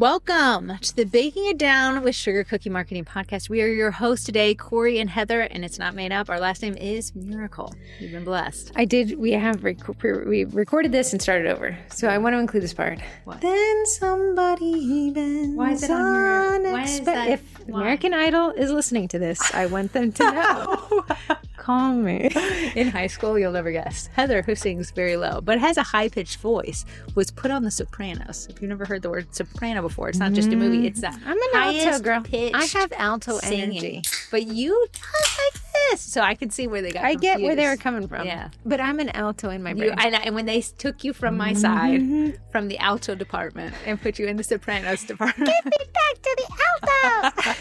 Welcome to the Baking It Down with Sugar Cookie Marketing podcast. We are your hosts today, Corrie and Heather, and it's not made up. Our last name is Miracle. You've been blessed. I did. We recorded this and started over. So I want to include this part. What? Then somebody bends. Why is it on your... Why is that? If American Idol is listening to this, I want them to know. Call me. In high school, you'll never guess. Heather, who sings very low but has a high-pitched voice, was put on The Sopranos. If you've never heard the word soprano before, it's not just a movie. It's the I'm an alto girl. I have alto singing. energy. But you talk like this. So I could see where they got confused. I get where they were coming from. Yeah. But I'm an alto in my brain. And when they took you from my side, from the alto department, and put you in the sopranos department. Get me back to the alto!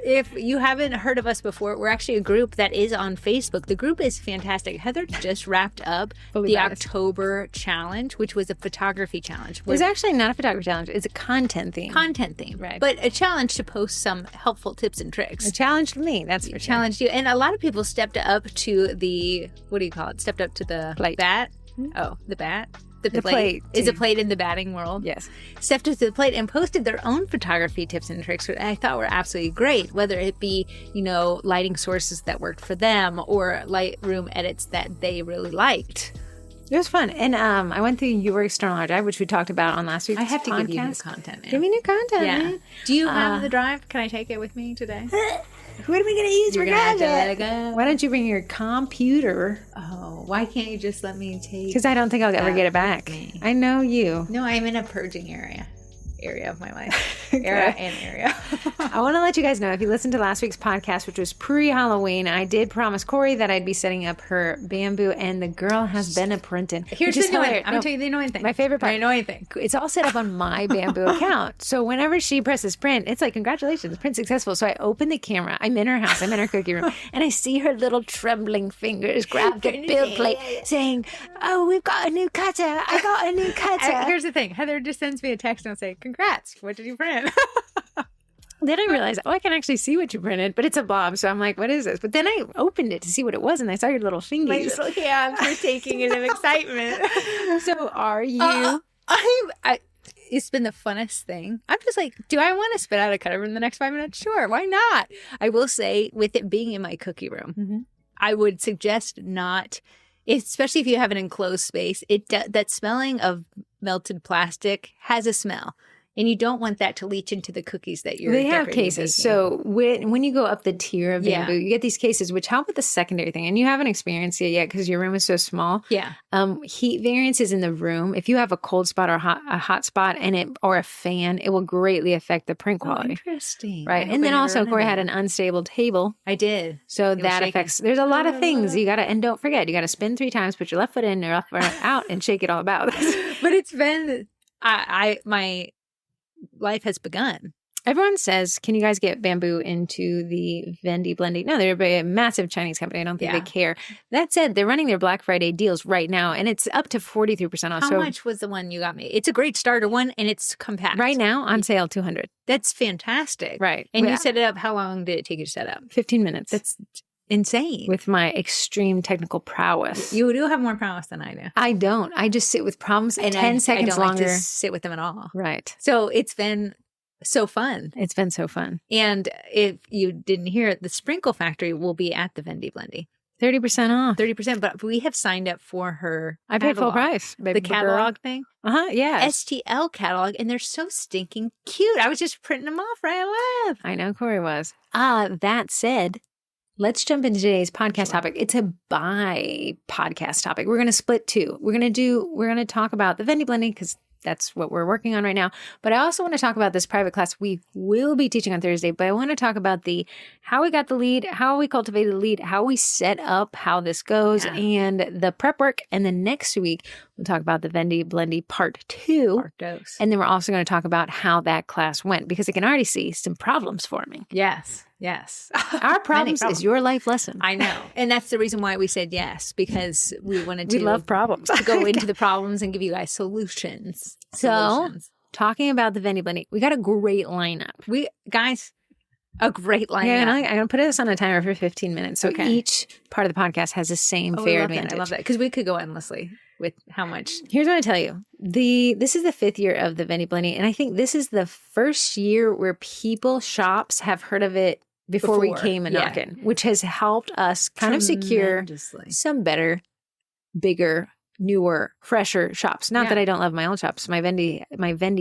If you haven't heard of us before, we're actually a group that is on Facebook. The group is fantastic. Heather just wrapped up the October challenge, which was a photography challenge. It was actually not a photography challenge. It's a content theme. Content theme. Right. But a challenge to post some helpful tips and tricks. It challenged me. That's for sure. Challenged you. And a lot of people stepped up to the, what do you call it? Stepped up to the plate. Bat. Oh, the bat. The plate. Is a plate in the batting world? Yes. Stepped up to the plate and posted their own photography tips and tricks, which I thought were absolutely great, whether it be, lighting sources that worked for them or Lightroom edits that they really liked. It was fun. And I went through your external hard drive, which we talked about on last week's podcast. I have to give you new content, man. Give me new content, man. Do you have the drive? Can I take it with me today? What are we going to use? You're going to have to let it go. Why don't you bring your computer? Oh, why can't you just let me take? Because I don't think I'll ever get it back. I know you. No, I'm in a purging area of my life. Area. I want to let you guys know, if you listened to last week's podcast, which was pre-Halloween, I did promise Corrie that I'd be setting up her bamboo, and the girl has been a printing. Here's the annoying thing. I'm going to tell you the annoying thing. My favorite part. The annoying thing. It's all set up on my bamboo account. So whenever she presses print, it's like, congratulations, print successful. So I open the camera. I'm in her house. I'm in her cookie room. And I see her little trembling fingers grab the build plate saying, oh, we've got a new cutter. I got a new cutter. Here's the thing. Heather just sends me a text and I'll say, congrats. What did you print? Then I realized, I can actually see what you printed, but it's a blob. So I'm like, what is this? But then I opened it to see what it was, and I saw your little fingers. My hands were taking it in excitement. So are you? It's been the funnest thing. I'm just like, do I want to spit out a cutter in the next 5 minutes? Sure, why not? I will say, with it being in my cookie room, I would suggest not, especially if you have an enclosed space, that smelling of melted plastic has a smell. And you don't want that to leach into the cookies that you're They have cases. So when you go up the tier of bamboo, you get these cases, which help with the secondary thing. And you haven't experienced it yet because your room is so small. Yeah. Heat variances in the room. If you have a cold spot or a hot spot or a fan, it will greatly affect the print quality. Interesting. Right. And then also, Corrie had an unstable table. I did. So that affects, there's a lot of things you got to, and don't forget, you got to spin 3 times, put your left foot in, your left foot out, and shake it all about. But it's been, my life has begun. Everyone says, can you guys get bamboo into the Vendy Blendy? No, they're a massive Chinese company. I don't think they care. That said, they're running their Black Friday deals right now, and it's up to 43% off. How much was the one you got me? It's a great starter one, and it's compact. Right now, on sale, $200. That's fantastic. Right. And you set it up. How long did it take you to set up? 15 minutes. That's insane. With my extreme technical prowess. You do have more prowess than I do. I don't. I just sit with problems and 10 seconds I don't longer. Like to sit with them at all. Right. So it's been so fun. It's been so fun. And if you didn't hear it, the Sprinkle Factory will be at the Vendy Blendy. 30% off. 30%. But we have signed up for her I paid full price. The catalog thing. Yeah. STL catalog. And they're so stinking cute. I was just printing them off right and left. I know Corrie was. That said, let's jump into today's podcast topic. It's a bi-podcast topic. We're going to split 2. We're going to talk about the Vendy Blendy because that's what we're working on right now. But I also want to talk about this private class we will be teaching on Thursday. But I want to talk about how we got the lead, how we cultivated the lead, how we set up, how this goes, and the prep work. And then next week, we'll talk about the Vendy Blendy part 2. And then we're also going to talk about how that class went because I can already see some problems forming. Yes. Our problems is your life lesson. I know. And that's the reason why we said yes, because we wanted to. We love problems. To go into the problems and give you guys solutions. So, talking about the Vendy Blendy, we got a great lineup. A great lineup. Yeah, I'm going to put this on a timer for 15 minutes. So each part of the podcast has the same fair advantage. I love that. Because we could go endlessly. with how much. Here's what I tell you. This is the 5th year of the Vendy Blendy, and I think this is the first year where shops have heard of it before we came a knocking, which has helped us kind of secure some better, bigger, newer, fresher shops. Not that I don't love my old shops. My Vendys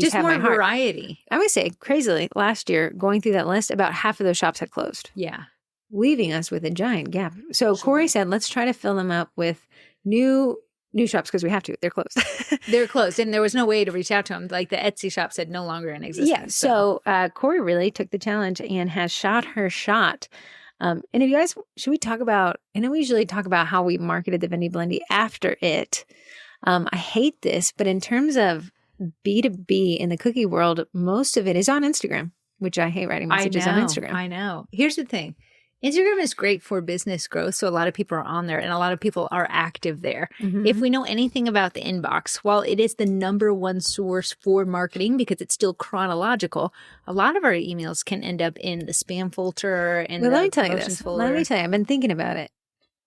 just have more my heart. Variety. I would say, crazily, last year, going through that list, about half of those shops had closed. Yeah. Leaving us with a giant gap. So Corrie said, let's try to fill them up with new shops because we have to. They're closed. They're closed. And there was no way to reach out to them. Like the Etsy shop said no longer in existence. Yeah. So Corrie really took the challenge and has shot her shot. And if you guys, should we talk about, I know we usually talk about how we marketed the Vendy Blendy after it. I hate this, but in terms of B2B in the cookie world, most of it is on Instagram, which I hate writing messages on Instagram. I know. Here's the thing. Instagram is great for business growth, so a lot of people are on there and a lot of people are active there. Mm-hmm. If we know anything about the inbox, while it is the number one source for marketing because it's still chronological, a lot of our emails can end up in the spam filter and let me tell you this. Folder. Let me tell you, I've been thinking about it.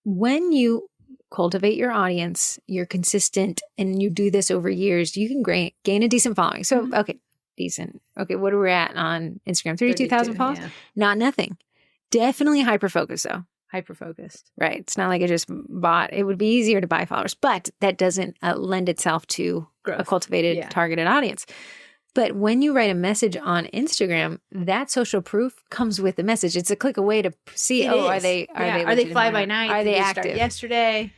When you cultivate your audience, you're consistent, and you do this over years, you can gain a decent following. So, okay, decent. Okay, what are we at on Instagram? 32,000 followers? Yeah. Not nothing. Definitely hyper-focused, though. Hyper-focused. Right. It's not like I just bought. It would be easier to buy followers, but that doesn't lend itself to growth. A cultivated, targeted audience. But when you write a message on Instagram, that social proof comes with the message. It's a click away to see, are they fly by night? Are they active? Yesterday.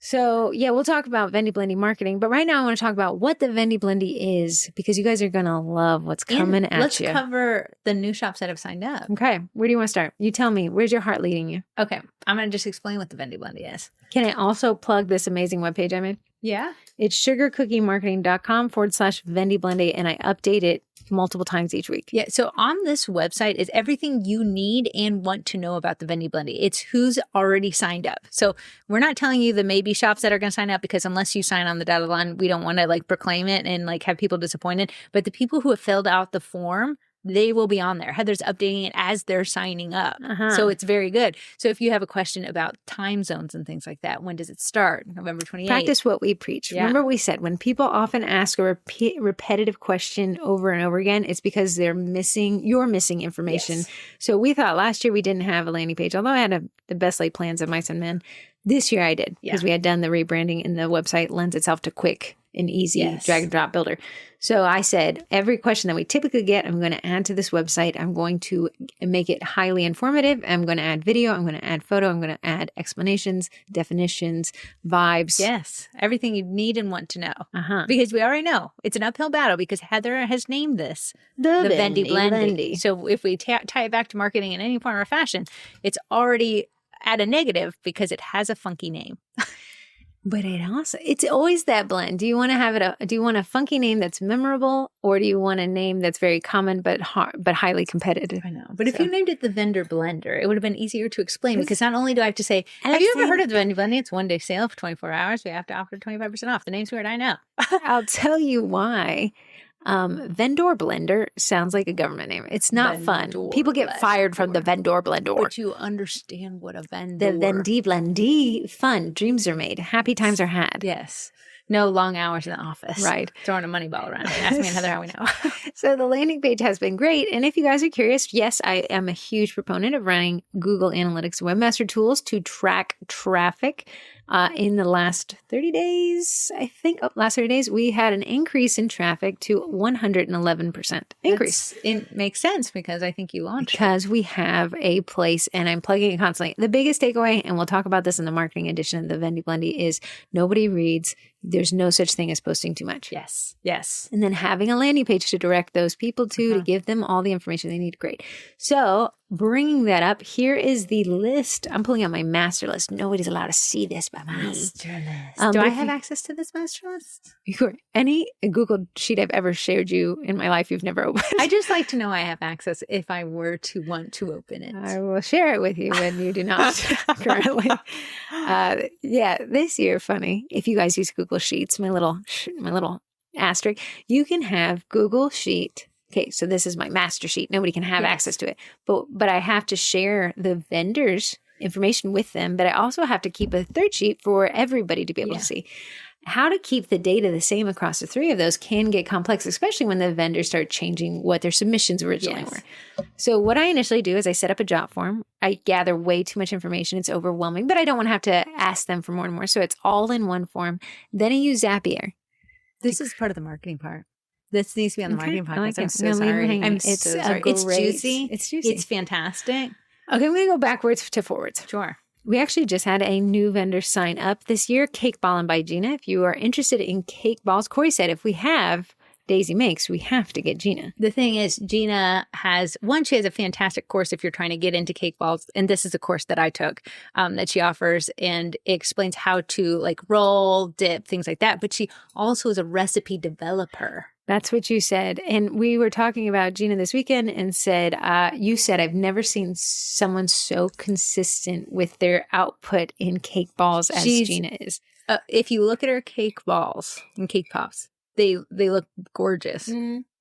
So, yeah, we'll talk about Vendy Blendy marketing. But right now I want to talk about what the Vendy Blendy is because you guys are going to love what's coming at let's you. Let's cover the new shops that have signed up. Okay. Where do you want to start? You tell me. Where's your heart leading you? Okay. I'm going to just explain what the Vendy Blendy is. Can I also plug this amazing webpage I made? Yeah. It's sugarcookiemarketing.com/Vendy Blendy, and I update it multiple times each week. Yeah. So on this website is everything you need and want to know about the Vendy Blendy. It's who's already signed up. So we're not telling you the maybe shops that are going to sign up because unless you sign on the dotted line, we don't want to like proclaim it and like have people disappointed. But the people who have filled out the form, they will be on there. Heather's updating it as they're signing up. So it's very good. So if you have a question about time zones and things like that, when does it start? November 28th. Practice what we preach. Yeah. Remember we said when people often ask a repetitive question over and over again, it's because you're missing information. Yes. So we thought last year we didn't have a landing page, although I had the best laid plans of mice and men. This year I did because we had done the rebranding and the website lends itself to quick and easy drag and drop builder. So I said, every question that we typically get, I'm going to add to this website. I'm going to make it highly informative. I'm going to add video. I'm going to add photo. I'm going to add explanations, definitions, vibes. Yes. Everything you need and want to know. Because we already know it's an uphill battle because Heather has named this the Vendy Blendy. So if we tie it back to marketing in any form or fashion, it's already at a negative because it has a funky name. But it's always that blend. Do you want to do you want a funky name that's memorable, or do you want a name that's very common but highly competitive? I know. But if you named it the Vendor Blender, it would have been easier to explain because not only do I have to say, have you ever heard of the Vendy Blendy? It's one day sale for 24 hours. We have to offer 25% off. The name's weird, I know. I'll tell you why. Vendor Blender sounds like a government name. It's not fun. People get fired from the Vendor Blender. But you understand what a vendor. The Vendy Blendy, fun. Dreams are made. Happy times are had. Yes. No long hours in the office. Right. Throwing a money ball around. Ask me and Heather how we know. So the landing page has been great. And if you guys are curious, yes, I am a huge proponent of running Google Analytics Webmaster Tools to track traffic. In the last 30 days, we had an increase in traffic to 111% increase. It makes sense because I think you launched because we have a place and I'm plugging it constantly. The biggest takeaway, and we'll talk about this in the marketing edition of the Vendy Blendy, is nobody reads. There's no such thing as posting too much. Yes. Yes. And then having a landing page to direct those people to give them all the information they need. Great. So bringing that up, here is the list. I'm pulling out my master list. Nobody's allowed to see this but me. Master list. Do I have access to this master list? Any Google sheet I've ever shared you in my life you've never opened. I just like to know I have access if I were to want to open it. I will share it with you when you do not currently. This year, funny, if you guys use Google Sheets, my little asterisk, you can have Google Sheet. Okay, so this is my master sheet. Nobody can have access to it. But I have to share the vendors' information with them, but I also have to keep a third sheet for everybody to be able to see. how to keep the data the same across the three of those can get complex, especially when the vendors start changing what their submissions originally were. So what I initially do is I set up a job form. I gather way too much information. It's overwhelming, but I don't want to have to ask them for more and more. So it's all in one form. Then I use Zapier. This is part of the marketing part. This needs to be on the marketing podcast. Like I'm so sorry. I'm so sorry. It's juicy. It's juicy. It's fantastic. Okay, I'm going to go backwards to forwards. Sure. We actually just had a new vendor sign up this year, Cake Ballin' by Gina. If you are interested in cake balls, Corrie said if we have Daisy Makes, we have to get Gina. The thing is, Gina has, she has a fantastic course if you're trying to get into cake balls. And this is a course that I took that she offers and it explains how to like roll, dip, things like that. But she also is a recipe developer. That's what you said. And we were talking about Gina this weekend and said, you said, I've never seen someone so consistent with their output in cake balls as Gina is. If you look at her cake balls and cake pops, they look gorgeous.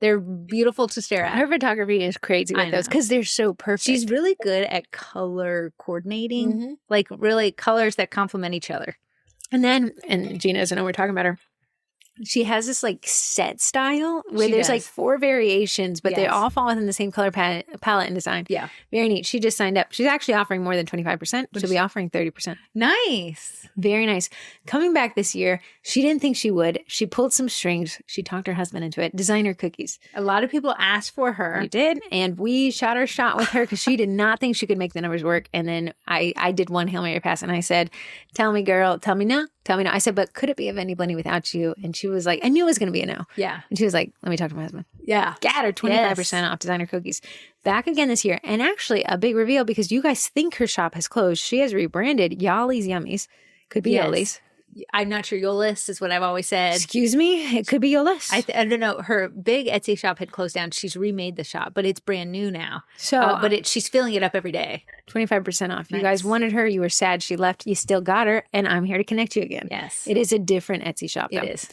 They're beautiful to stare at. Her photography is crazy with those because they're so perfect. She's really good at color coordinating, like really colors that complement each other. And Gina doesn't know we're talking about her. She has this like set style where there's like 4 variations, but they all fall within the same color palette and design. Yeah. Very neat. She just signed up. She's actually offering more than 25%. She'll be offering 30%. Nice. Very nice. Coming back this year, she didn't think she would. She pulled some strings. She talked her husband into it. Designer cookies. A lot of people asked for her. We did. And we shot our shot with her because she did not think she could make the numbers work. And then I did one Hail Mary pass and I said, tell me, girl, tell me no. Tell me no. I said, but could it be a Vendy Blendy without you? And she was like, I knew it was going to be a no. Yeah. And she was like, let me talk to my husband. Yeah. Got her 25% off designer cookies. Back again this year. And actually a big reveal because you guys think her shop has closed. She has rebranded Yali's Yummies. Could be Yoli's. I'm not sure. Yolis is what I've always said. Excuse me? It could be Yolis. I don't know. Her big Etsy shop had closed down. She's remade the shop, but it's brand new now. So, she's filling it up every day. 25% off. Nice. You guys wanted her. You were sad she left. You still got her. And I'm here to connect you again. Yes. It is a different Etsy shop, though. It is.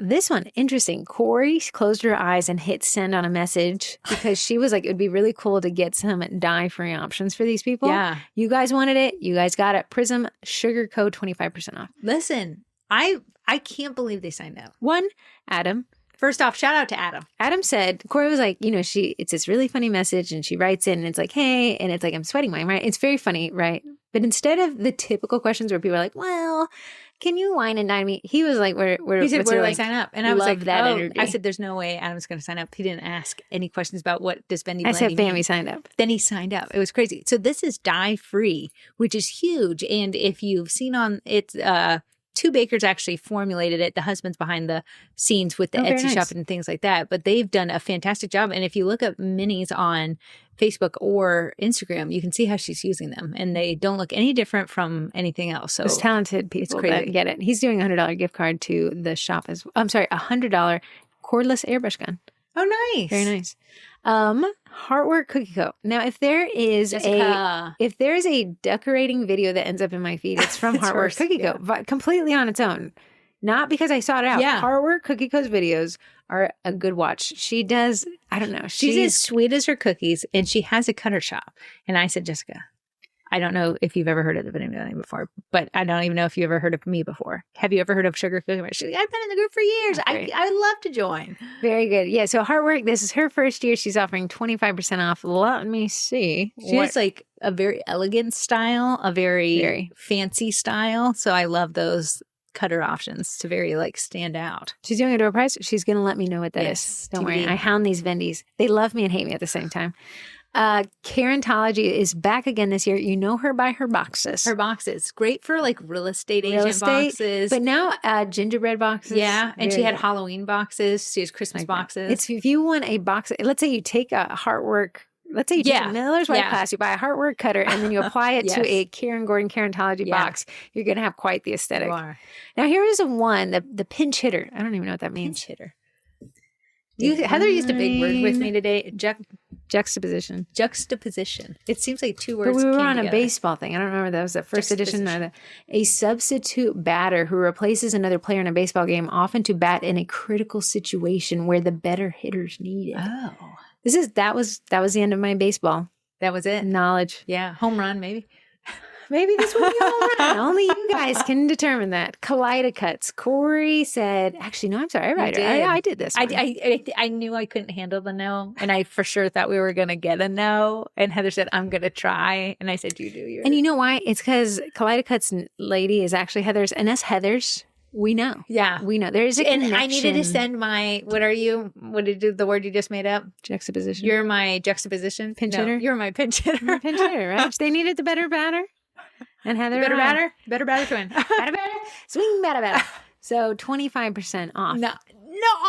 This one, interesting. Corrie closed her eyes and hit send on a message because she was like, it would be really cool to get some dye-free options for these people. Yeah. You guys wanted it. You guys got it. Prism Sugar Code 25% off. Listen, I can't believe they signed up. One, Adam. First off, shout out to Adam. Adam said, Corrie was like, it's this really funny message and she writes in and it's like, hey, and it's like, I'm sweating mine, right? It's very funny, right? But instead of the typical questions where people are like, well, can you wine and dine me? He was like, where he said, where do I sign up? And I was like, that energy. I said, there's no way Adam's going to sign up. He didn't ask any questions about what does Vendy Blendy I said, mean. bam, he signed up. Then he signed up. It was crazy. So this is dye free, which is huge. And if you've seen on it, 2 bakers actually formulated it. The husband's behind the scenes with the Etsy shop and things like that. But they've done a fantastic job. And if you look at minis on Facebook or Instagram, you can see how she's using them. And they don't look any different from anything else. So it's talented people that get it. He's doing a $100 gift card to the shop as well. I'm sorry, $100 cordless airbrush gun. Oh, nice. Very nice. Heartwork Cookie Co. Now, if there is a decorating video that ends up in my feed, it's from Heartwork Cookie Co. But completely on its own. Not because I sought it out. Yeah. Heartwork Cookie Co.'s videos are a good watch. She does, I don't know. She's as sweet as her cookies, and she has a cutter shop. And I said, Jessica, I don't know if you've ever heard of the Vendy Blendy before, but I don't even know if you ever heard of me before. Have you ever heard of Sugar Cookie? She's like, I've been in the group for years. I would love to join. Very good. Yeah. So Heartwork, this is her first year. She's offering 25% off. Let me see. She has like a very elegant style, a very fancy style. So I love those cutter options to very like stand out. She's doing a door prize. She's going to let me know what that is. Don't worry. I hound these Vendys. They love me and hate me at the same time. Carentology is back again this year. You know her by her boxes. Her boxes. Great for like real estate agent boxes. But now gingerbread boxes. Yeah. And she had Halloween boxes. She has Christmas boxes. It's if you want a box, let's say you take a Heartwork, let's say you take a Miller's White class, you buy a Heartwork cutter and then you apply it to a Karen Gordon Carentology box. You're going to have quite the aesthetic. You are. Now here is the pinch hitter. I don't even know what that means. Pinch hitter. Heather used a big word with me today. Juxtaposition. Juxtaposition. It seems like 2 words. But we were on together. a baseball thing. I don't remember that was the first edition. A substitute batter who replaces another player in a baseball game, often to bat in a critical situation where the better hitters need it. Oh, that was the end of my baseball. That was it. Knowledge. Yeah, home run maybe. Maybe this will be all right. Only you guys can determine that. Kaleidocuts. Corrie said, actually, no, I'm sorry. I did this one. I knew I couldn't handle the no. And I for sure thought we were going to get a no. And Heather said, I'm going to try. And I said, you do yours. And you know why? It's because Kaleidocuts lady is actually Heather's. And us Heathers, we know. Yeah. We know. There's a connection. And I needed to send my, what are you? What did you, the word you just made up? Juxtaposition. You're my juxtaposition. Pinch hitter. You're my pinch hitter. Pinch hitter, right? They needed the better batter. And Heather. Better batter twin. Batter. Swing batter. So 25% off. No.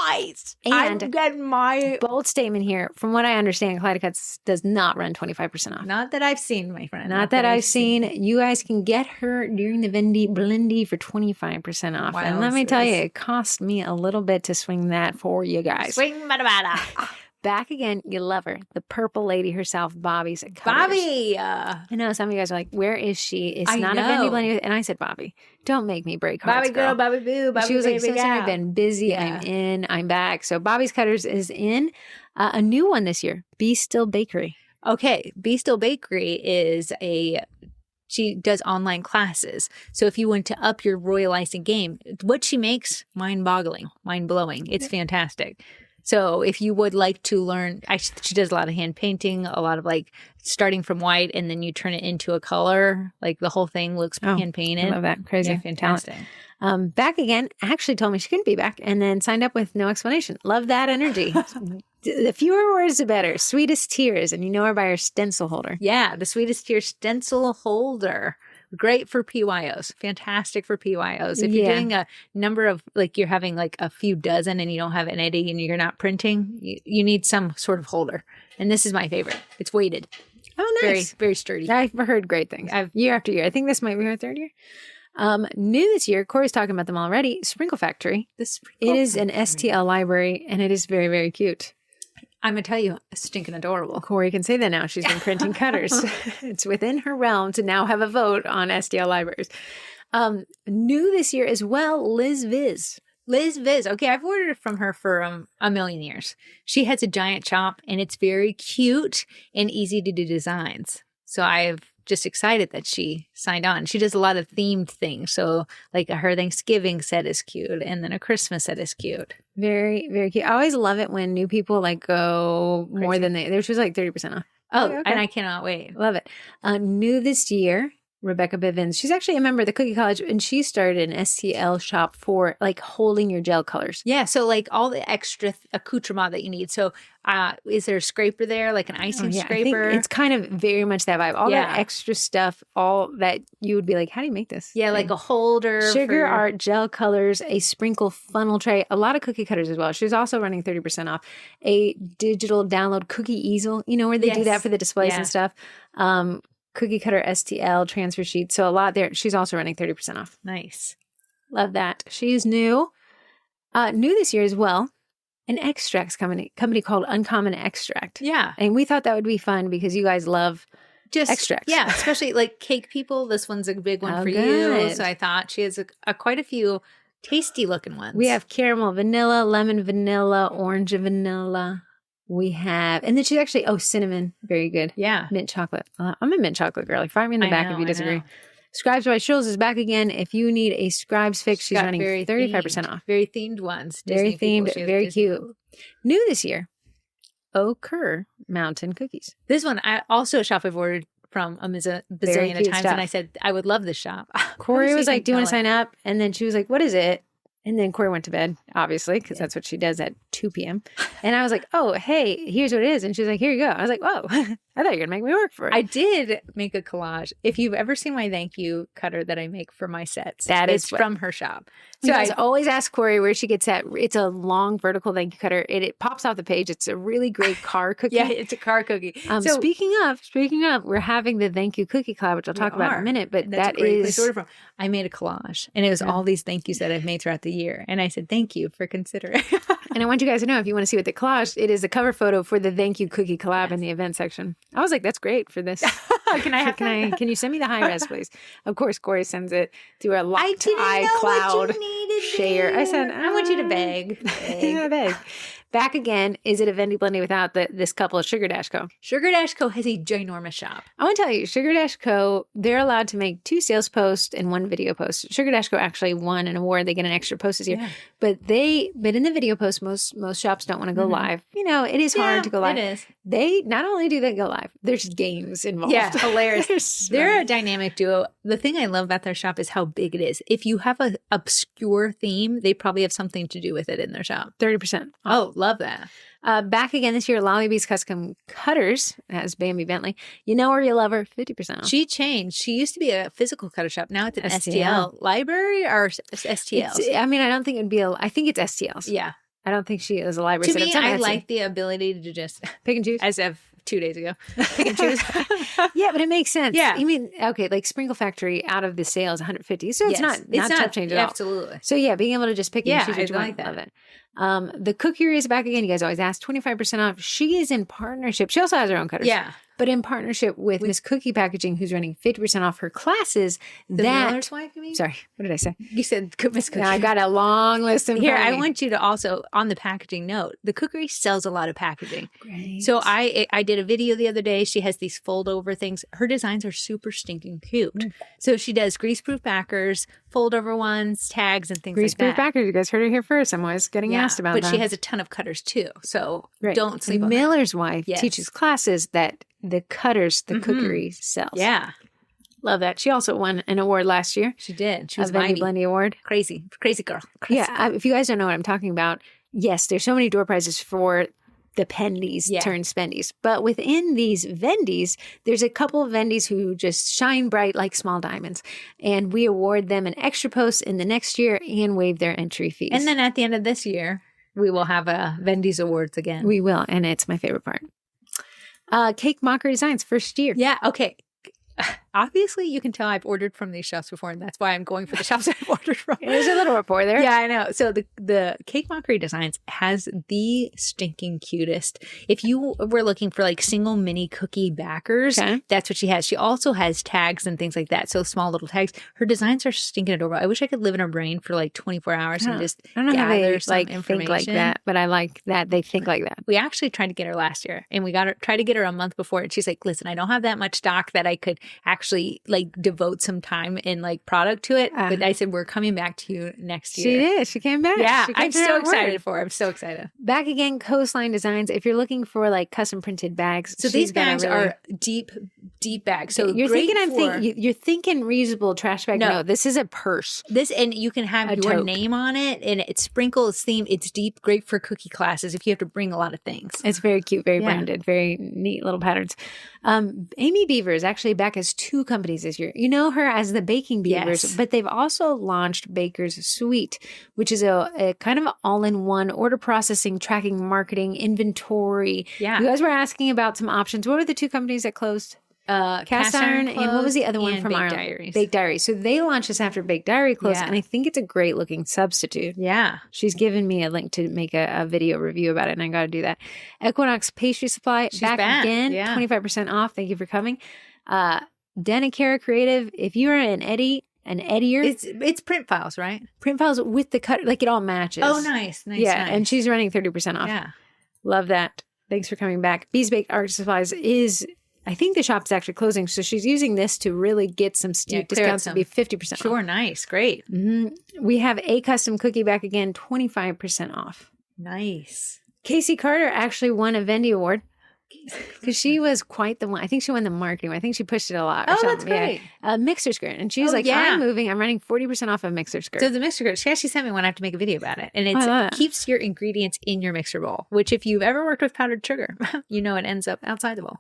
Nice. And I get my bold statement here. From what I understand, Kaleidocuts does not run 25% off. Not that I've seen, my friend. Not that I've seen. You guys can get her during the Vendy Blendy for 25% off. And let me tell you, it cost me a little bit to swing that for you guys. Swing bada. Back again, you love her. The purple lady herself, Bobby's at Cutters. Bobby. I know some of you guys are like, where is she? It's I not know. a Vendy Blendy. And I said, Bobby, don't make me break hearts, Bobby girl, Bobby boo, Bobby she was like, baby, since I've been busy, Yeah. I'm in, I'm back. So Bobby's Cutters is in. A new one this year, Be Still Bakery. Okay. Be Still Bakery is she does online classes. So if you want to up your royal icing game, what she makes, mind-boggling, mind-blowing. It's fantastic. So if you would like to learn, she does a lot of hand painting, a lot of like starting from white and then you turn it into a color. Like the whole thing looks hand painted. I love that. Crazy. Yeah, fantastic. Back again, actually told me she couldn't be back and then signed up with no explanation. Love that energy. The fewer words, the better. Sweetest Tears. And you know her by her stencil holder. Yeah, the Sweetest Tears stencil holder. Great for PYOs. Fantastic for PYOs. If you're doing a number of, like you're having like a few dozen and you don't have any and you're not printing, you need some sort of holder. And this is my favorite. It's weighted. Oh, nice. Very, very sturdy. I've heard great things. Year after year. I think this might be her third year. New this year, Corey's talking about them already. Sprinkle Factory. It is an STL library and it is very, very cute. I'm going to tell you, stinking adorable. Corrie can say that now. She's been printing cutters. It's within her realm to now have a vote on STL libraries. New this year as well, Liz Viz. Liz Viz. Okay, I've ordered from her for a million years. She has a giant shop and it's very cute and easy to do designs. So I've just excited that she signed on. She does a lot of themed things. So like her Thanksgiving set is cute and then a Christmas set is cute. Very, very cute. I always love it when new people like go Crazy. more than she was like 30% off. Oh, Okay. and I cannot wait. Love it. New this year, Rebecca Bivens. She's actually a member of the Cookie College and she started an STL shop for like holding your gel colors. Yeah, so like all the extra accoutrement that you need. So is there a scraper there, like an icing scraper? I think it's kind of very much that vibe. All that extra stuff, all that you would be like, how do you make this? Yeah, like a holder. Sugar art, gel colors, a sprinkle funnel tray, a lot of cookie cutters as well. She's also running 30% off. A digital download cookie easel, you know, where they do that for the displays and stuff. Cookie cutter STL transfer sheet. So a lot there. She's also running 30% off. Nice. Love that. She's new. New this year as well. An extracts company called Uncommon Extract. Yeah. And we thought that would be fun because you guys love just extracts. Yeah, especially like cake people. This one's a big one for good. you. So I thought she has quite a few tasty looking ones. We have caramel vanilla, lemon vanilla, orange vanilla. We have, and then she's actually, cinnamon. Very good. Yeah. Mint chocolate. I'm a mint chocolate girl. Like, fire me in the back if you disagree. Scribes by Schulz is back again. If you need a Scribes fix, she's running 35% off. Very themed ones. Very themed, very cute. New this year, Kerr Mountain Cookies. This one, I also a shop I've ordered from a bazillion of times. Stuff. And I said, I would love this shop. Corrie was like, do you want to sign up? And then she was like, what is it? And then Corrie went to bed, obviously, because that's what she does at 2 p.m. And I was like, oh, hey, here's what it is. And she was like, here you go. I was like, whoa, I thought you were going to make me work for it. I did make a collage. If you've ever seen my thank you cutter that I make for my sets, it's from her shop. So I always ask Corrie where she gets that. It's a long vertical thank you cutter. It pops off the page. It's a really great car cookie. Yeah, it's a car cookie. So speaking of, we're having the thank you cookie collab, which I'll talk about in a minute. But that is from. I made a collage, and it was all these thank yous that I've made throughout the year. And I said, thank you for considering. And I want you guys to know, if you want to see what the collage, it is the cover photo for the thank you cookie collab in the event section. I was like, that's great for this. Can you send me the high res, please? Of course, Corrie sends it through a locked iCloud. What you share. I said, I want you to beg. I beg. Back again, is it a Vendy Blendy without this couple of Sugar Dash Co.? Sugar Dash Co. has a ginormous shop. I want to tell you, Sugar Dash Co., they're allowed to make 2 sales posts and 1 video post. Sugar Dash Co. actually won an award. They get an extra post this year. Yeah. But in the video post, most shops don't want to go live. You know, it is hard to go live. It is. They not only do they go live, there's games involved. Yeah, hilarious. They're a dynamic duo. The thing I love about their shop is how big it is. If you have an obscure theme, they probably have something to do with it in their shop. 30%. Oh, love that. Back again this year, Lolly Bee's Custom Cutters has Bambi Bentley. You know her, you love her, 50% off. She changed. She used to be a physical cutter shop. Now it's an STL library or STLs. I mean, I don't think it'd be I think it's STLs. Yeah. I don't think she is a library. To me, I like the ability to just pick and choose. As of 2 days ago. Pick and choose. Yeah, but it makes sense. Yeah. I mean, okay, like Sprinkle Factory out of the sale is 150. So it's not tough change at all. Absolutely. So yeah, being able to just pick and choose what you want. That. Love it. The Cookery is back again. You guys always ask 25% off. She is in partnership. She also has her own cutters. Yeah. But in partnership with Miss Cookie Packaging, who's running 50% off her classes. The Miller's wife, you mean? Sorry, what did I say? You said Miss Cookie. Now I got a long list in here. front of me. I want you to also, on the packaging note, the Cookery sells a lot of packaging. Great. So I did a video the other day. She has these fold over things. Her designs are super stinking cute. So she does greaseproof backers, fold over ones, tags, and things like that. Greaseproof backers. You guys heard it here first. I'm always getting asked about that. But she has a ton of cutters too. So don't sleep on Miller's wife teaches classes that the cutters, the Cookery sells. Yeah. Love that. She also won an award last year. She did. She was a Vendy Blendy award. Crazy girl. Crazy. Yeah. If you guys don't know what I'm talking about, yes, there's so many door prizes for the pendies turned spendies. But within these Vendys, there's a couple of Vendys who just shine bright like small diamonds. And we award them an extra post in the next year and waive their entry fees. And then at the end of this year, we will have a Vendy's Awards again. We will. And it's my favorite part. Cake Mockery Designs, first year. Yeah. Okay. Obviously, you can tell I've ordered from these shops before, and that's why I'm going for the shops I've ordered from. There's a little rapport there. Yeah, I know. So the Cake Mockery Designs has the stinking cutest. If you were looking for like single mini cookie backers, that's what she has. She also has tags and things like that. So small little tags. Her designs are stinking adorable. I wish I could live in her brain for like 24 hours and just I don't know how they like think like that, but I like that they think like that. We actually tried to get her last year, and we tried to get her a month before, and she's like, "Listen, I don't have that much stock that I could actually like devote some time and like product to it." But I said, we're coming back to you next year. She did. She came back. Yeah. I'm so excited for her. I'm so excited. Back again, Coastline Designs. If you're looking for like custom printed bags. So these bags are deep bags. So you're thinking reusable trash bag. No, this is a purse. And you can have your name on it, and it's Sprinkles themed. It's deep, great for cookie classes if you have to bring a lot of things. It's very cute, very branded, very neat little patterns. Amy Beaver is actually back as 2 companies this year. You know her as the Baking Beavers, but they've also launched Baker's Suite, which is a kind of all-in-one order processing, tracking, marketing, inventory. Yeah. You guys were asking about some options. What were the 2 companies that closed? Cast Iron and what was the other one from Baked Ireland? Diaries. Baked Diaries. So they launched this after Baked Diary closed, and I think it's a great looking substitute. Yeah. She's given me a link to make a video review about it, and I got to do that. Equinox Pastry Supply, back again, 25% off. Thank you for coming. Denicara Creative, if you're an edier. It's print files, right? Print files with the cut, like it all matches. Oh, nice. Yeah, and she's running 30% off. Yeah. Love that. Thanks for coming back. Bees Baked Art Supplies is... I think the shop's actually closing, so she's using this to really get some steep discounts to be 50% off. Sure, nice, great. Mm-hmm. We have a custom cookie back again, 25% off. Nice. Casey Carter actually won a Vendy Award because she was quite the one. I think she won the marketing. I think she pushed it a lot. Or something. That's great. Yeah. Mixer skirt, and she's like, "I'm moving. I'm running 40% off of mixer skirt." So the mixer skirt, she actually sent me one. I have to make a video about it, and it keeps your ingredients in your mixer bowl. Which, if you've ever worked with powdered sugar, you know it ends up outside the bowl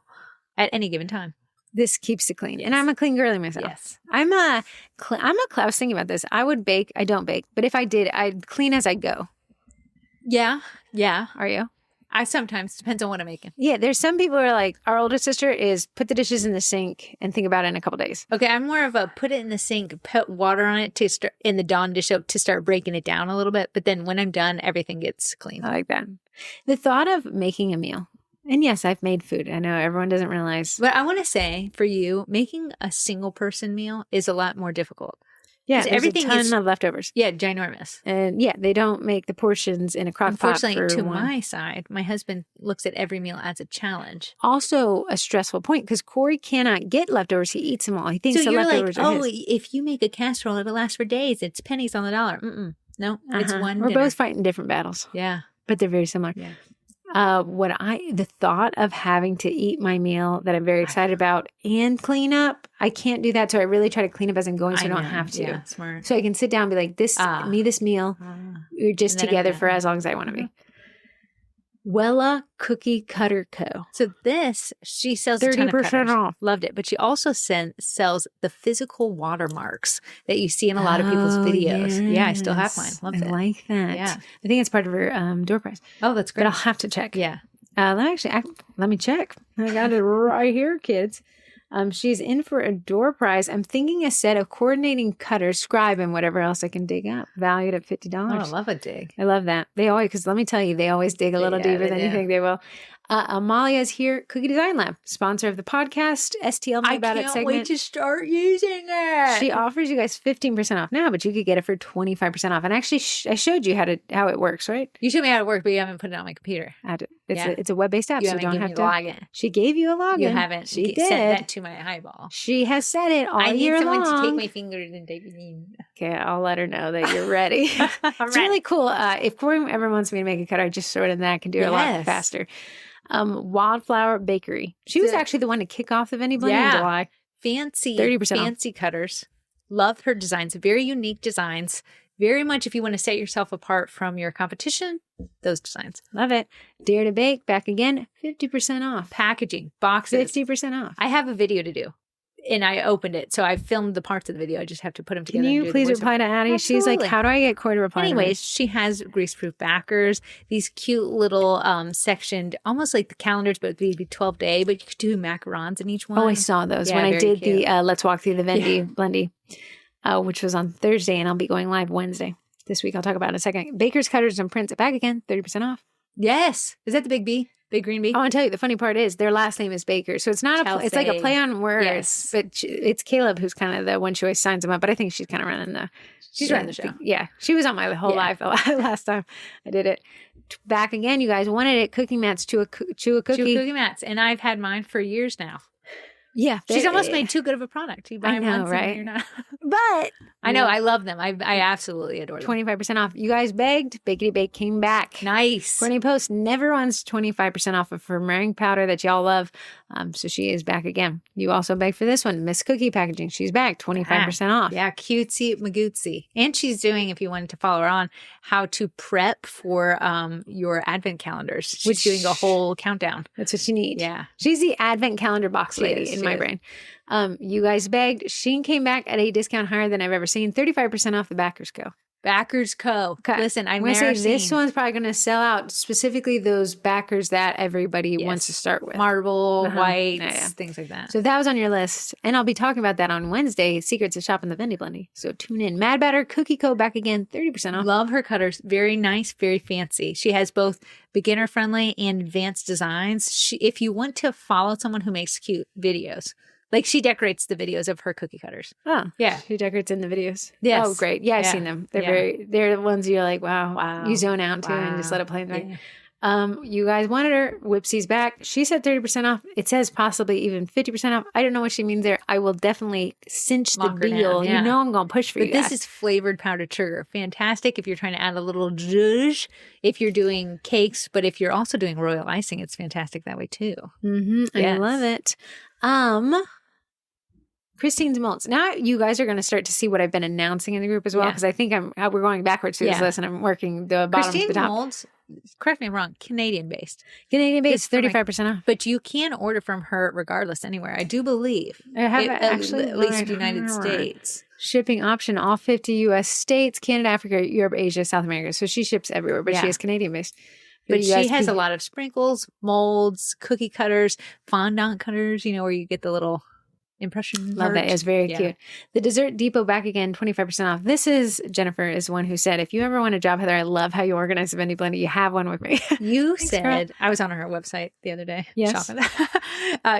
at any given time. This keeps it clean. Yes. And I'm a clean girly myself. Yes. I was thinking about this. I would bake. I don't bake. But if I did, I'd clean as I go. Yeah. Yeah. Are you? I sometimes. Depends on what I'm making. Yeah. There's some people who are like, our older sister is put the dishes in the sink and think about it in a couple days. Okay. I'm more of a put it in the sink, put water on it to start in the Dawn dish soap to start breaking it down a little bit. But then when I'm done, everything gets clean. I like that. The thought of making a meal. And yes, I've made food. I know everyone doesn't realize. But I want to say for you, making a single person meal is a lot more difficult. Yeah, 'Cause there's everything a ton is- of leftovers. Yeah, ginormous. And yeah, they don't make the portions in a crock pot. Unfortunately, to one. my side, my husband looks at every meal as a challenge. Also a stressful point because Corey cannot get leftovers. He eats them all. He thinks So the you're like, leftovers are oh, his. if you make a casserole, it'll last for days. It's pennies on the dollar. No, it's one We're dinner. both fighting different battles, Yeah. but they're very similar. Yeah. The thought of having to eat my meal that I'm very excited about and clean up, I can't do that. So I really try to clean up as I'm going so I don't have to. Yeah, smart. So I can sit down and be like, this meal. We're just And then together I'm for as long as I want to be. Wella Cookie Cutter Co. So this, she sells 30% off. Loved it. But she also sells the physical watermarks that you see in a lot of people's videos. Yes. Yeah, I still have mine. Loved it. I like that. Yeah. I think it's part of her door prize. Oh, that's great. But I'll have to check. Yeah. Let me check. I got it right here, kids. She's in for a door prize. I'm thinking a set of coordinating cutters, scribe, and whatever else I can dig up, valued at $50. Oh, I love a dig. I love that. They always, because let me tell you, they always dig a little deeper than you think they will. Amalia's here, Cookie Design Lab, sponsor of the podcast, STL Me About It segment. I can't wait to start using it. She offers you guys 15% off now, but you could get it for 25% off. And actually, I showed you how it works, right? You showed me how it works, but you haven't put it on my computer. It's a web-based app, You so you don't haven't have given to me the login. She gave you a login. You haven't. She sent did. that to my eyeball. She has said it all I need year someone long. to take my fingers and type it in. Okay, I'll let her know that you're ready. It's really cool. If Corey ever wants me to make a cutter, I just throw it in that. I can do it a lot faster. Wildflower Bakery. She was actually the one to kick off the Vendy Blendy in July. Fancy, 30% fancy cutters. Love her designs. Very unique designs. Very much if you want to set yourself apart from your competition, those designs. Love it. Dare to Bake, back again, 50% off. Packaging, boxes. 50% off. I have a video to do. And I opened it. So I filmed the parts of the video. I just have to put them together. Can you please reply to Addie? She's like, how do I get Corey to reply to me? She has greaseproof backers, these cute little sectioned, almost like the calendars, but it'd be 12-day, but you could do macarons in each one. Oh, I saw those when I did the Let's Walk Through the Vendy Blendy, which was on Thursday, and I'll be going live Wednesday. This week, I'll talk about it in a second. Baker's Cutters and Prints, back again, 30% off. Yes. Is that the big B? Big green bee? I want to tell you, the funny part is their last name is Baker. So it's not it's like a play on words, but it's Caleb who's kind of the one who always signs them up. But I think she's kind of running she's running the show. Yeah. She was on my whole life last time I did it. Back again, you guys wanted it. Cooking mats, chew a cookie. Chew cookie mats. And I've had mine for years now. Yeah. She's almost made too good of a product. You buy them once right? and you're not. But I know. I love them. I absolutely adore them. 25% off. You guys begged. Bakety Bake came back. Nice. Courtney Post never wants 25% off of her meringue powder that y'all love. So she is back again. You also begged for this one. Miss Cookie Packaging. She's back. 25% off. Yeah. Cutesy Magootsy. And she's doing, if you wanted to follow her on, how to prep for your advent calendars. She's doing a whole countdown. That's what you need. Yeah. She's the advent calendar box lady in my brain. You guys begged. She came back at a discount higher than I've ever seen. 35% off the Backers Co. Backers Co. Okay. Listen, I'm going to say this one's probably going to sell out, specifically those backers that everybody wants to start with. Marble, whites, things like that. So that was on your list. And I'll be talking about that on Wednesday, Secrets of Shopping the Vendy Blendy. So tune in. Mad Batter Cookie Co. back again, 30% off. Love her cutters. Very nice, very fancy. She has both beginner friendly and advanced designs. If you want to follow someone who makes cute videos, like she decorates the videos of her cookie cutters. Oh, yeah. She decorates in the videos. Yes. Oh, great. Yeah, I've seen them. They're the ones you're like, wow. You zone out to and just let it play. Yeah. You guys wanted her. Whipsy's back. She said 30% off. It says possibly even 50% off. I don't know what she means there. I will definitely cinch the deal. Down, yeah. You know I'm going to push for you guys. This is flavored powdered sugar. Fantastic if you're trying to add a little zhuzh. If you're doing cakes, but if you're also doing royal icing, it's fantastic that way too. Mm-hmm. Yes. I love it. Christine's Molds. Now you guys are going to start to see what I've been announcing in the group as well, because I think we're going backwards through this list, and I'm working the bottom to the top. Molds, correct me if I'm wrong, Canadian-based. Canadian-based, 35% off. But you can order from her regardless anywhere. I do believe. I have actually at least United States. Shipping option, all 50 U.S. states, Canada, Africa, Europe, Asia, South America. So she ships everywhere, but she is Canadian-based. But she has a lot of sprinkles, molds, cookie cutters, fondant cutters, where you get the little impression. Love that. It's very cute. The Dessert Depot back again, 25% off. This is Jennifer is one who said, if you ever want a job, Heather, I love how you organize the Vendy Blendy. You have one with me. You said, I was on her website the other day shopping.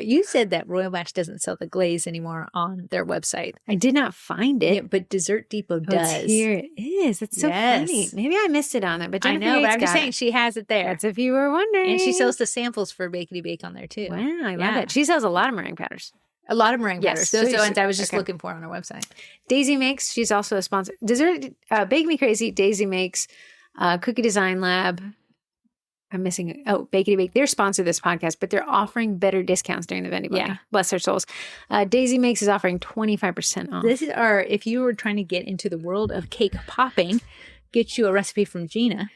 You said that Royal Batch doesn't sell the glaze anymore on their website. I did not find it. Yeah, but Dessert Depot does. Here it is. It's so funny. Maybe I missed it on there, but Jennifer I know, but I'm just saying she has it there. That's if you were wondering. And she sells the samples for Bakety Bake on there too. Wow, I love it. She sells a lot of meringue powders. A lot of meringue powders. Those are the ones I was just looking for on her website. Daisy Makes. She's also a sponsor. Dessert Bake Me Crazy. Daisy Makes. Cookie Design Lab. I'm missing. Bakety Bake. They're sponsored this podcast, but they're offering better discounts during the Vendy Blendy. Yeah. Bless their souls. Daisy Makes is offering 25% off. This is if you were trying to get into the world of cake popping, get you a recipe from Gina.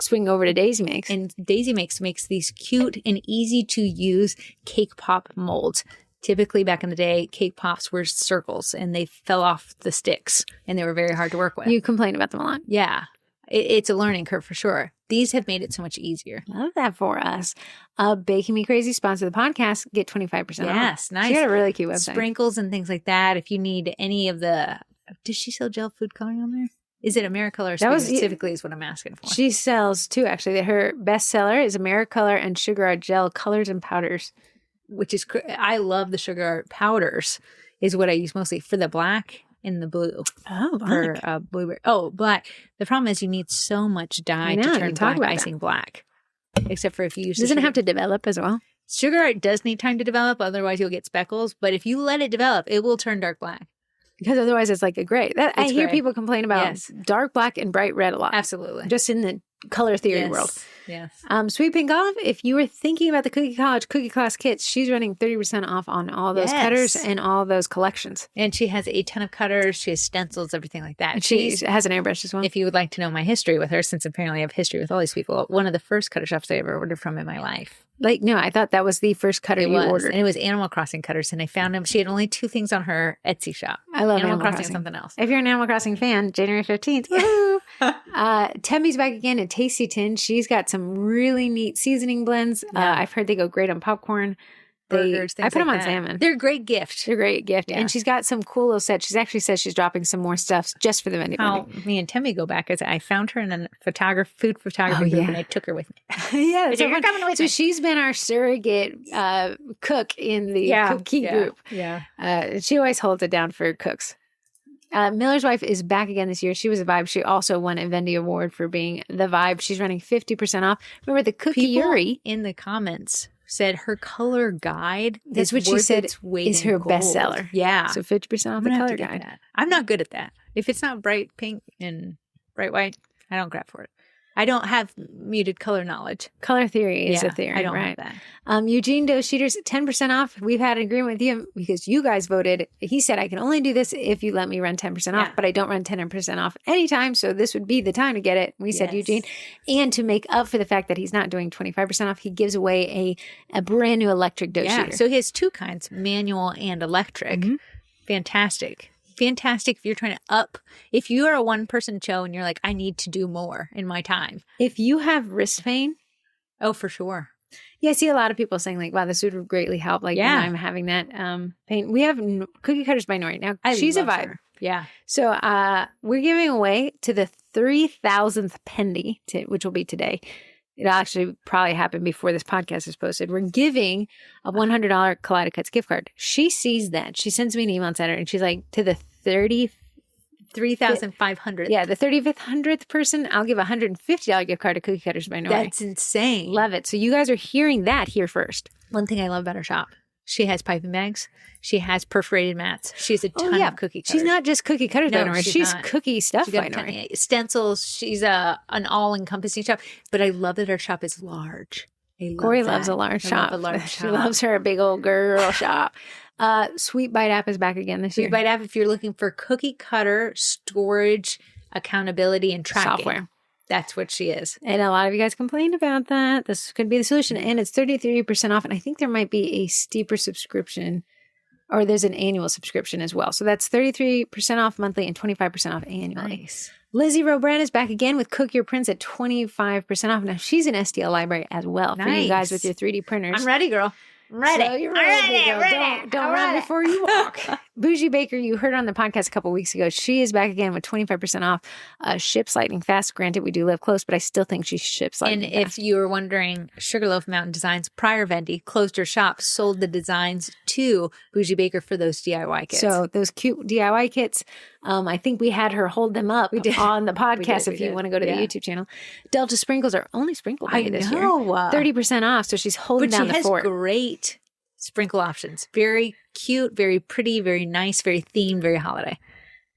Swing over to Daisy Makes. And Daisy Makes these cute and easy to use cake pop molds. Typically, back in the day, cake pops were circles and they fell off the sticks and they were very hard to work with. You complain about them a lot. Yeah. It's a learning curve for sure. These have made it so much easier. Love that for us. Baking Me Crazy, sponsor the podcast, get 25% off. Yes, nice. She got a really cute website. Sprinkles and things like that. If you need any of the... Does she sell gel food coloring on there? Is it Americolor specifically is what I'm asking for. She sells two, actually. Her best seller is Americolor and Sugar Art Gel Colors and Powders. Which is, I love the Sugar Art powders, is what I use mostly for the black and the blue. Oh, black. For blueberry. Oh, black. The problem is you need so much dye to turn black icing black. Except for if you use Doesn't it have to develop as well? Sugar Art does need time to develop, otherwise you'll get speckles. But if you let it develop, it will turn dark black. Because otherwise it's like a gray. I hear people complain about dark black and bright red a lot. Absolutely. Just in the color theory world. Yes. Sweet Pink Olive, if you were thinking about the Cookie College Cookie Class kits, she's running 30% off on all those cutters and all those collections. And she has a ton of cutters. She has stencils, everything like that. And she has an airbrush as well. If you would like to know my history with her, since apparently I have history with all these people, one of the first cutter shops I ever ordered from in my life. No, I thought that was the first cutter you ordered. And it was Animal Crossing cutters. And I found them. She had only 2 things on her Etsy shop. I love Animal Crossing and something else. If you're an Animal Crossing fan, January 15th. Woohoo! Temmie's back again at Tasty Tin. She's got some really neat seasoning blends. I've heard they go great on popcorn. Burgers, I put them on salmon. They're a great gift. They're a great gift. Yeah. And she's got some cool little sets. She's actually said she's dropping some more stuff just for the Vendy Blendy. Me and Temmie go back. I found her in a food photography group and I took her with me. Yeah. So you're coming with me. So she's been our surrogate cook in the cookie group. Yeah. She always holds it down for cooks. Miller's Wife is back again this year. She was a Vibe. She also won a Vendy Award for being the Vibe. She's running 50% off. Remember the Cookie Yuri in the comments said her color guide. That's what she said is her bestseller. Yeah. So 50% off the color guide. I'm not good at that. If it's not bright pink and bright white, I don't grab for it. I don't have muted color knowledge. Color theory is a theory. I don't have that. Eugene Doe Sheeters, 10% off. We've had an agreement with you because you guys voted. He said, I can only do this if you let me run 10% off, but I don't run 10% off anytime. So this would be the time to get it. We said, Eugene. And to make up for the fact that he's not doing 25% off, he gives away a brand new electric dough sheeter. So he has 2 kinds, manual and electric. Mm-hmm. Fantastic if you're trying to if you are a one-person show and you're like, I need to do more in my time. If you have wrist pain. Oh, for sure. Yeah, I see a lot of people saying like, wow, this would greatly help. Like, when I'm having that pain. We have Cookie Cutters by Nori. Now, she's a Vibe. Her. Yeah. So we're giving away to the 3,000th Pendy, which will be today. It'll actually probably happen before this podcast is posted. We're giving a $100 Kaleidocuts gift card. She sees that. She sends me an email and said her, and she's like, to the 3,500. Yeah, the 3,500th person, I'll give a $150 gift card to Cookie Cutters by Nori. That's insane. Love it. So you guys are hearing that here first. One thing I love about her shop. She has piping bags. She has perforated mats. She has a ton of cookie cutters. She's not just Cookie Cutters by Nori. She's cookie stuff by Nori. Stencils. She's an all-encompassing shop. But I love that her shop is large. Corrie loves a large shop. She loves her big old girl shop. Sweet Bite app is back again this year. Sweet Bite app, if you're looking for cookie cutter storage, accountability, and tracking. Software. That's what she is. And a lot of you guys complained about that. This could be the solution. And it's 33% off. And I think there might be a steeper subscription, or there's an annual subscription as well. So that's 33% off monthly and 25% off annually. Nice. Lizzie Robrand is back again with Cook Your Prints at 25% off. Now, she's an STL library as well for you guys with your 3D printers. I'm ready, girl. ready. So you're ready. Don't run before you walk. Bougie Baker, you heard on the podcast a couple weeks ago. She is back again with 25% off. Ships lightning fast. Granted, we do live close, but I still think she ships lightning fast. And if you were wondering, Sugarloaf Mountain Designs, prior Vendy, closed her shop, sold the designs to Bougie Baker for those DIY kits. So those cute DIY kits, I think we had her hold them up on the podcast if you want to go to the YouTube channel. Delta Sprinkles are only sprinkle day this year. 30% off. So she's holding down the fort. But she has great sprinkle options. Very cute, very pretty, very nice, very themed, very holiday.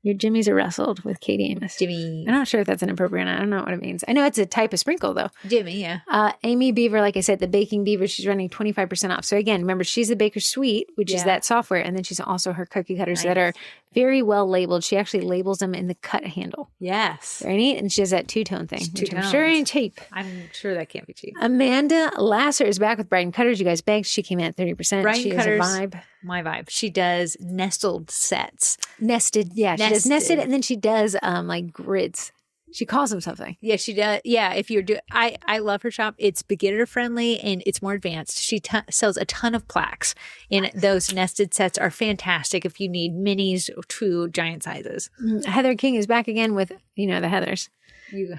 Your Jimmys are wrestled with Katie Amos. Jimmy. I'm not sure if that's inappropriate. I don't know what it means. I know it's a type of sprinkle, though. Jimmy, yeah. Amy Beaver, like I said, the Baking Beaver, she's running 25% off. So again, remember, she's the Baker Suite, which is that software. And then she's also her cookie cutters that are very well labeled. She actually labels them in the cut handle. Yes. Very neat. And she has that two-tone thing, which I'm sure ain't cheap. I'm sure that can't be cheap. Amanda Lasser is back with Brighton Cutters. You guys begged. She came in at 30%. Brighton she Cutters, is a vibe. My vibe. She does nestled sets. Nested. Yeah, she does nested. And then she does like grids. She calls them something. Yeah, she does. Yeah, if you're doing, I love her shop. It's beginner friendly and it's more advanced. She sells a ton of plaques, and those nested sets are fantastic if you need minis to giant sizes. Heather King is back again with the Heathers.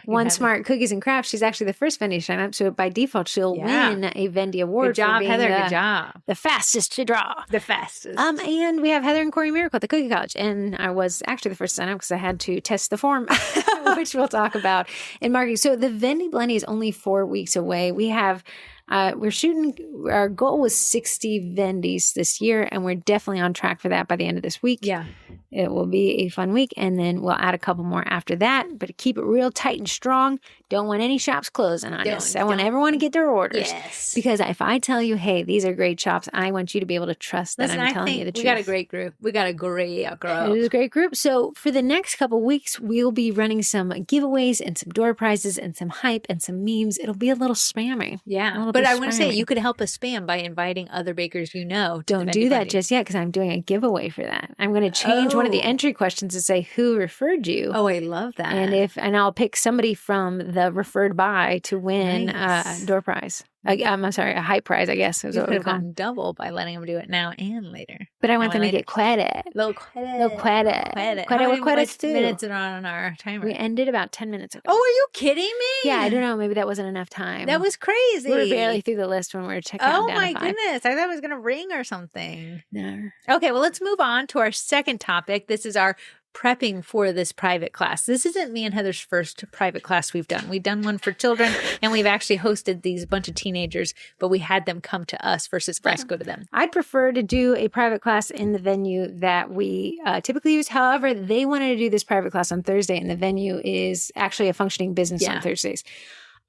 One Smart Cookies and Crafts. She's actually the first Vendy to sign up, so by default she'll win a Vendy award. Good job, for being Heather. Good job. The fastest to draw. The fastest. And we have Heather and Corrie Miracle at the Cookie College, and I was actually the first to sign up because I had to test the form, which we'll talk about in marketing. So the Vendy Blendy is only 4 weeks away. We have. We're shooting, our goal was 60 Vendys this year, and we're definitely on track for that by the end of this week. Yeah. It will be a fun week, and then we'll add a couple more after that, but keep it real tight and strong. Don't want any shops closing on us. I want everyone to get their orders. Yes. Because if I tell you, hey, these are great shops, I want you to be able to trust that I'm telling you the truth. We got a great group. We got a great group. It is a great group. So for the next couple weeks, we'll be running some giveaways and some door prizes and some hype and some memes. It'll be a little spammy. Yeah. But I want to say, you could help us spam by inviting other bakers you know. Don't do that just yet, because I'm doing a giveaway for that. I'm going to change one of the entry questions to say who referred you. Oh, I love that. And I'll pick somebody from the referred by to win a door prize. I'm sorry, a hype prize, I guess. You could have gotten double by letting them do it now and later. But I want them to get credit. Little credit. What minutes are on our timer? We ended about 10 minutes ago. Oh, are you kidding me? Yeah, I don't know. Maybe that wasn't enough time. That was crazy. We were barely through the list when we were checking out. Oh my goodness. I thought it was going to ring or something. No. Okay, well, let's move on to our second topic. This is our prepping for this private class. This isn't me and Heather's first private class we've done. We've done one for children, and we've actually hosted these bunch of teenagers, but we had them come to us versus us go to them. I'd prefer to do a private class in the venue that we typically use. However, they wanted to do this private class on Thursday, and the venue is actually a functioning business on Thursdays.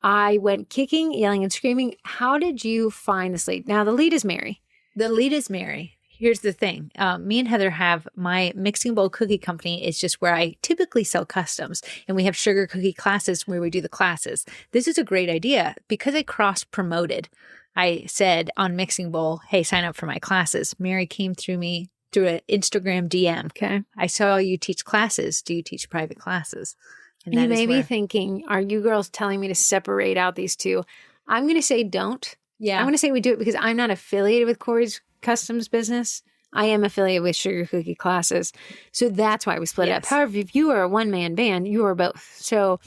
I went kicking, yelling, and screaming. How did you find this lead? Now, the lead is Mary. The lead is Mary. Here's the thing. Me and Heather have my mixing bowl cookie company. It's just where I typically sell customs, and we have sugar cookie classes where we do the classes. This is a great idea because I cross promoted. I said on Mixing Bowl, hey, sign up for my classes. Mary came through me through an Instagram DM. Okay. I saw you teach classes. Do you teach private classes? And you may be thinking, are you girls telling me to separate out these two? I'm going to say don't. Yeah. I'm going to say we do it because I'm not affiliated with Corrie's customs business. I am affiliated with Sugar Cookie Classes. So that's why we split it up. However, if you are a one-man band, you are both. So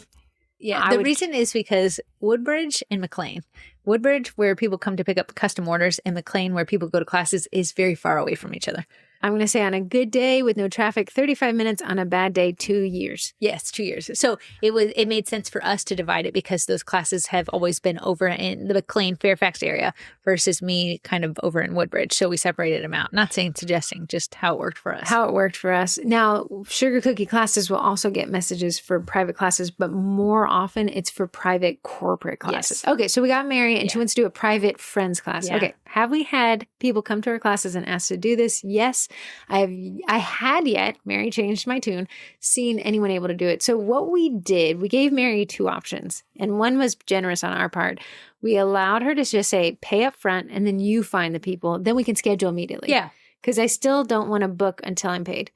yeah, the reason is because Woodbridge and McLean. Woodbridge, where people come to pick up custom orders, and McLean, where people go to classes, is very far away from each other. I'm going to say on a good day with no traffic, 35 minutes. On a bad day, 2 years. Yes, 2 years. So it made sense for us to divide it because those classes have always been over in the McLean, Fairfax area versus me kind of over in Woodbridge. So we separated them out. Not suggesting, just how it worked for us. How it worked for us. Now, Sugar Cookie Classes will also get messages for private classes, but more often it's for private corporate classes. Yes. Okay, so we got Mary and she wants to do a private friends class. Yeah. Okay, have we had people come to our classes and ask to do this? Yes. I had yet, Mary changed my tune, seen anyone able to do it. So what we did, we gave Mary two options, and one was generous on our part. We allowed her to just say, pay up front, and then you find the people. Then we can schedule immediately. Yeah. Because I still don't want to book until I'm paid.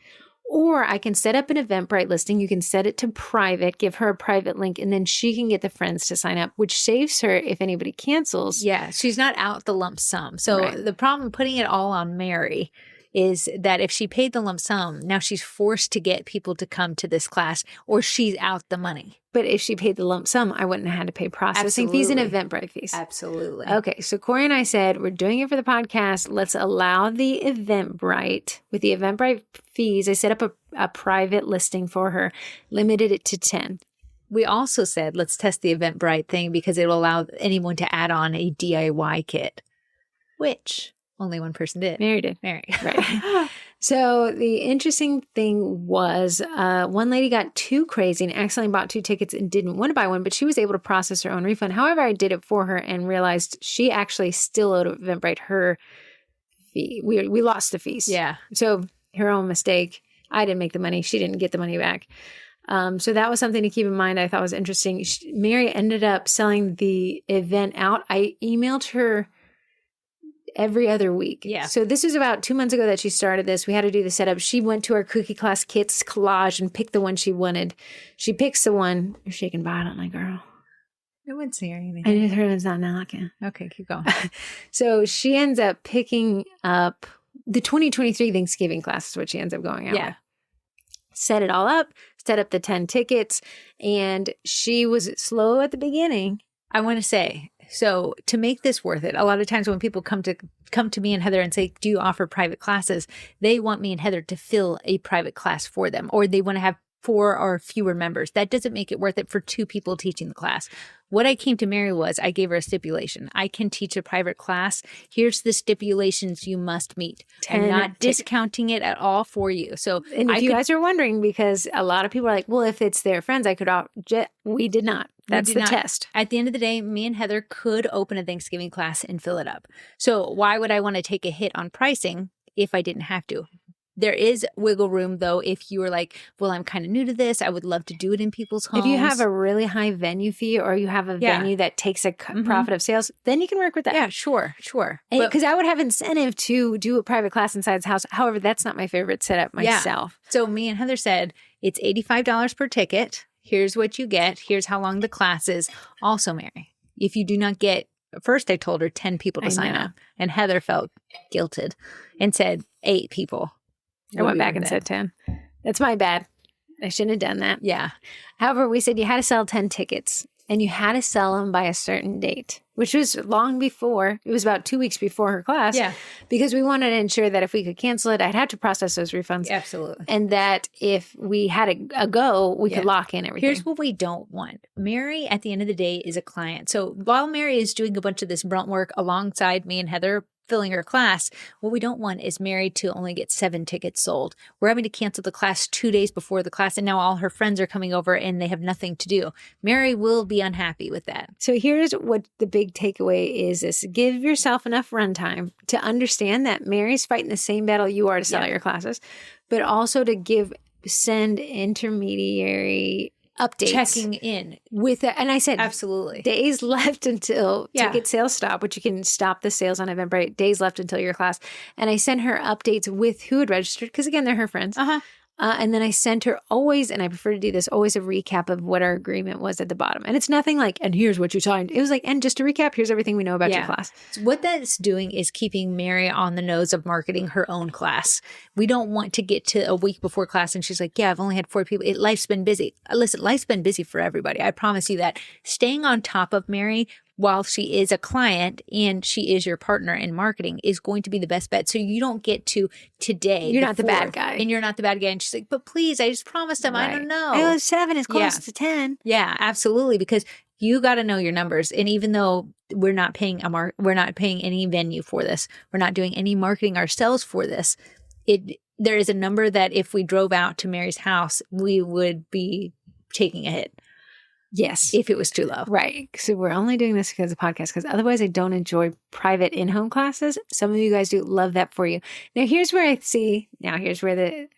Or I can set up an Eventbrite listing. You can set it to private, give her a private link, and then she can get the friends to sign up, which saves her if anybody cancels. Yeah, she's not out the lump sum. So the problem putting it all on Mary is that if she paid the lump sum, now she's forced to get people to come to this class or she's out the money. But if she paid the lump sum, I wouldn't have had to pay processing fees and Eventbrite fees. Absolutely. Okay, so Corrie and I said, we're doing it for the podcast. Let's allow the Eventbrite. With the Eventbrite fees, I set up a private listing for her, limited it to 10. We also said, let's test the Eventbrite thing because it will allow anyone to add on a DIY kit, which only one person did. Mary did. Mary. Right. So the interesting thing was one lady got too crazy and accidentally bought 2 tickets and didn't want to buy one, but she was able to process her own refund. However, I did it for her and realized she actually still owed Eventbrite her fee. We lost the fees. Yeah. So her own mistake. I didn't make the money. She didn't get the money back. So that was something to keep in mind. I thought was interesting. Mary ended up selling the event out. I emailed her every other week. Yeah. So this was about 2 months ago that she started this. We had to do the setup. She went to our cookie class kits collage and picked the one she wanted. She picks the one. You're shaking violently, girl. I wouldn't say anything. I just heard it's not knocking. Okay, keep going. So she ends up picking up the 2023 Thanksgiving class is what she ends up going out with. Set it all up, set up the 10 tickets, and she was slow at the beginning. I want to say, so to make this worth it, a lot of times when people come to me and Heather and say, do you offer private classes? They want me and Heather to fill a private class for them, or they want to have 4 or fewer members. That doesn't make it worth it for 2 people teaching the class. What I came to Mary was I gave her a stipulation. I can teach a private class. Here's the stipulations you must meet. I'm not discounting it at all for you. So, and if you guys are wondering, because a lot of people are like, well, if it's their friends, I could we did not. That's the test. At the end of the day, me and Heather could open a Thanksgiving class and fill it up. So why would I want to take a hit on pricing if I didn't have to? There is wiggle room, though, if you were like, well, I'm kind of new to this. I would love to do it in people's homes. If you have a really high venue fee or you have a venue that takes a profit of sales, then you can work with that. Yeah, sure. Because I would have incentive to do a private class inside the house. However, that's not my favorite setup myself. Yeah. So me and Heather said, it's $85 per ticket. Here's what you get. Here's how long the class is. Also, Mary, if you do not get, first I told her 10 people to sign up. And Heather felt guilted and said 8 people. I went back and said 10. That's my bad. I shouldn't have done that. Yeah. However, we said you had to sell 10 tickets and you had to sell them by a certain date, which was long before. It was about 2 weeks before her class. Yeah. Because we wanted to ensure that if we could cancel it, I'd have to process those refunds. Absolutely. And that if we had a go, we could lock in everything. Here's what we don't want. Mary, at the end of the day, is a client. So while Mary is doing a bunch of this brunt work alongside me and Heather, filling her class, what we don't want is Mary to only get 7 tickets sold. We're having to cancel the class 2 days before the class, and now all her friends are coming over and they have nothing to do. Mary will be unhappy with that. So here's what the big takeaway is give yourself enough runtime to understand that Mary's fighting the same battle you are to sell out your classes, but also to send intermediary updates. Checking in. With it. And I said, absolutely. Days left until ticket sales stop, which you can stop the sales on Eventbrite. Days left until your class. And I sent her updates with who had registered, because again, they're her friends. And then I sent her always, and I prefer to do this, always a recap of what our agreement was at the bottom. And it's nothing like, and here's what you signed. It was like, and just to recap, here's everything we know about your class. So what that's doing is keeping Mary on the nose of marketing her own class. We don't want to get to a week before class and she's like, yeah, I've only had 4 people. Life's been busy. Listen, life's been busy for everybody. I promise you that. Staying on top of Mary while she is a client and she is your partner in marketing is going to be the best bet. So you don't get to today. You're not the bad guy. And you're not the bad guy. And she's like, but please, I just promised him. Right. I don't know. I was 7 is close to 10. Yeah, absolutely. Because you got to know your numbers. And even though we're not paying any venue for this, we're not doing any marketing ourselves for this, there is a number that if we drove out to Mary's house, we would be taking a hit. Yes. If it was too low. Right. So we're only doing this because of the podcast, because otherwise I don't enjoy private in-home classes. Some of you guys do. Love that for you. Here's where and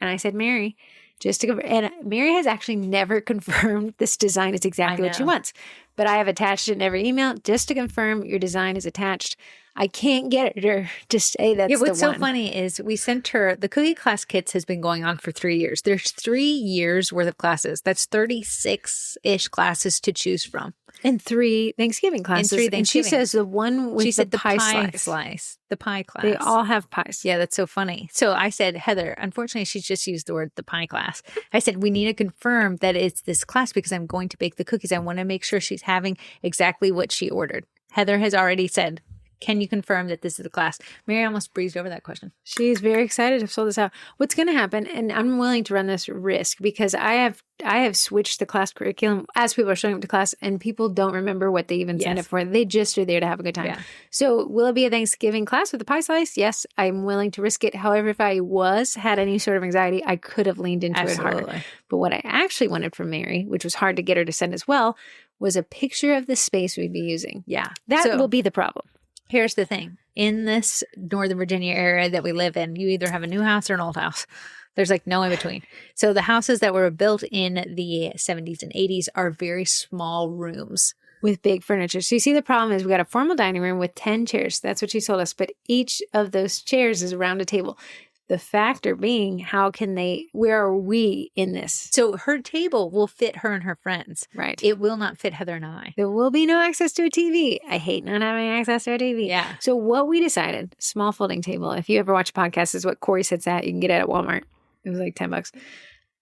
I said, Mary, and Mary has actually never confirmed this design is exactly what she wants. But I have attached it in every email just to confirm your design is attached. I can't get her to say that's What's the so one. funny is we sent her, the cookie class kits has been going on for 3 years. There's 3 years worth of classes. That's 36-ish classes to choose from. And 3 Thanksgiving classes. And 3 And she Thanksgiving. says the one with She said the pie slice. The pie class. They all have pies. Yeah, that's so funny. So I said, Heather, unfortunately, she's just used the word the pie class. I said, we need to confirm that it's this class because I'm going to bake the cookies. I want to make sure she's having exactly what she ordered. Heather has already said, can you confirm that this is the class? Mary almost breezed over that question. She's very excited to fill this out. What's going to happen, and I'm willing to run this risk because I have switched the class curriculum as people are showing up to class and people don't remember what they even signed up for. They just are there to have a good time. Yeah. So will it be a Thanksgiving class with a pie slice? Yes, I'm willing to risk it. However, if I had any sort of anxiety, I could have leaned into it harder. But what I actually wanted from Mary, which was hard to get her to send as well, was a picture of the space we'd be using. Yeah. That will be the problem. Here's the thing. In this Northern Virginia area that we live in, you either have a new house or an old house. There's like no in between. So the houses that were built in the 70s and 80s are very small rooms with big furniture. So you see the problem is we got a formal dining room with 10 chairs. That's what she told us. But each of those chairs is around a table. The factor being, where are we in this? So her table will fit her and her friends. Right. It will not fit Heather and I. There will be no access to a TV. I hate not having access to a TV. Yeah. So what we decided, small folding table. If you ever watch podcasts, is what Corrie sits at. You can get it at Walmart. It was like $10.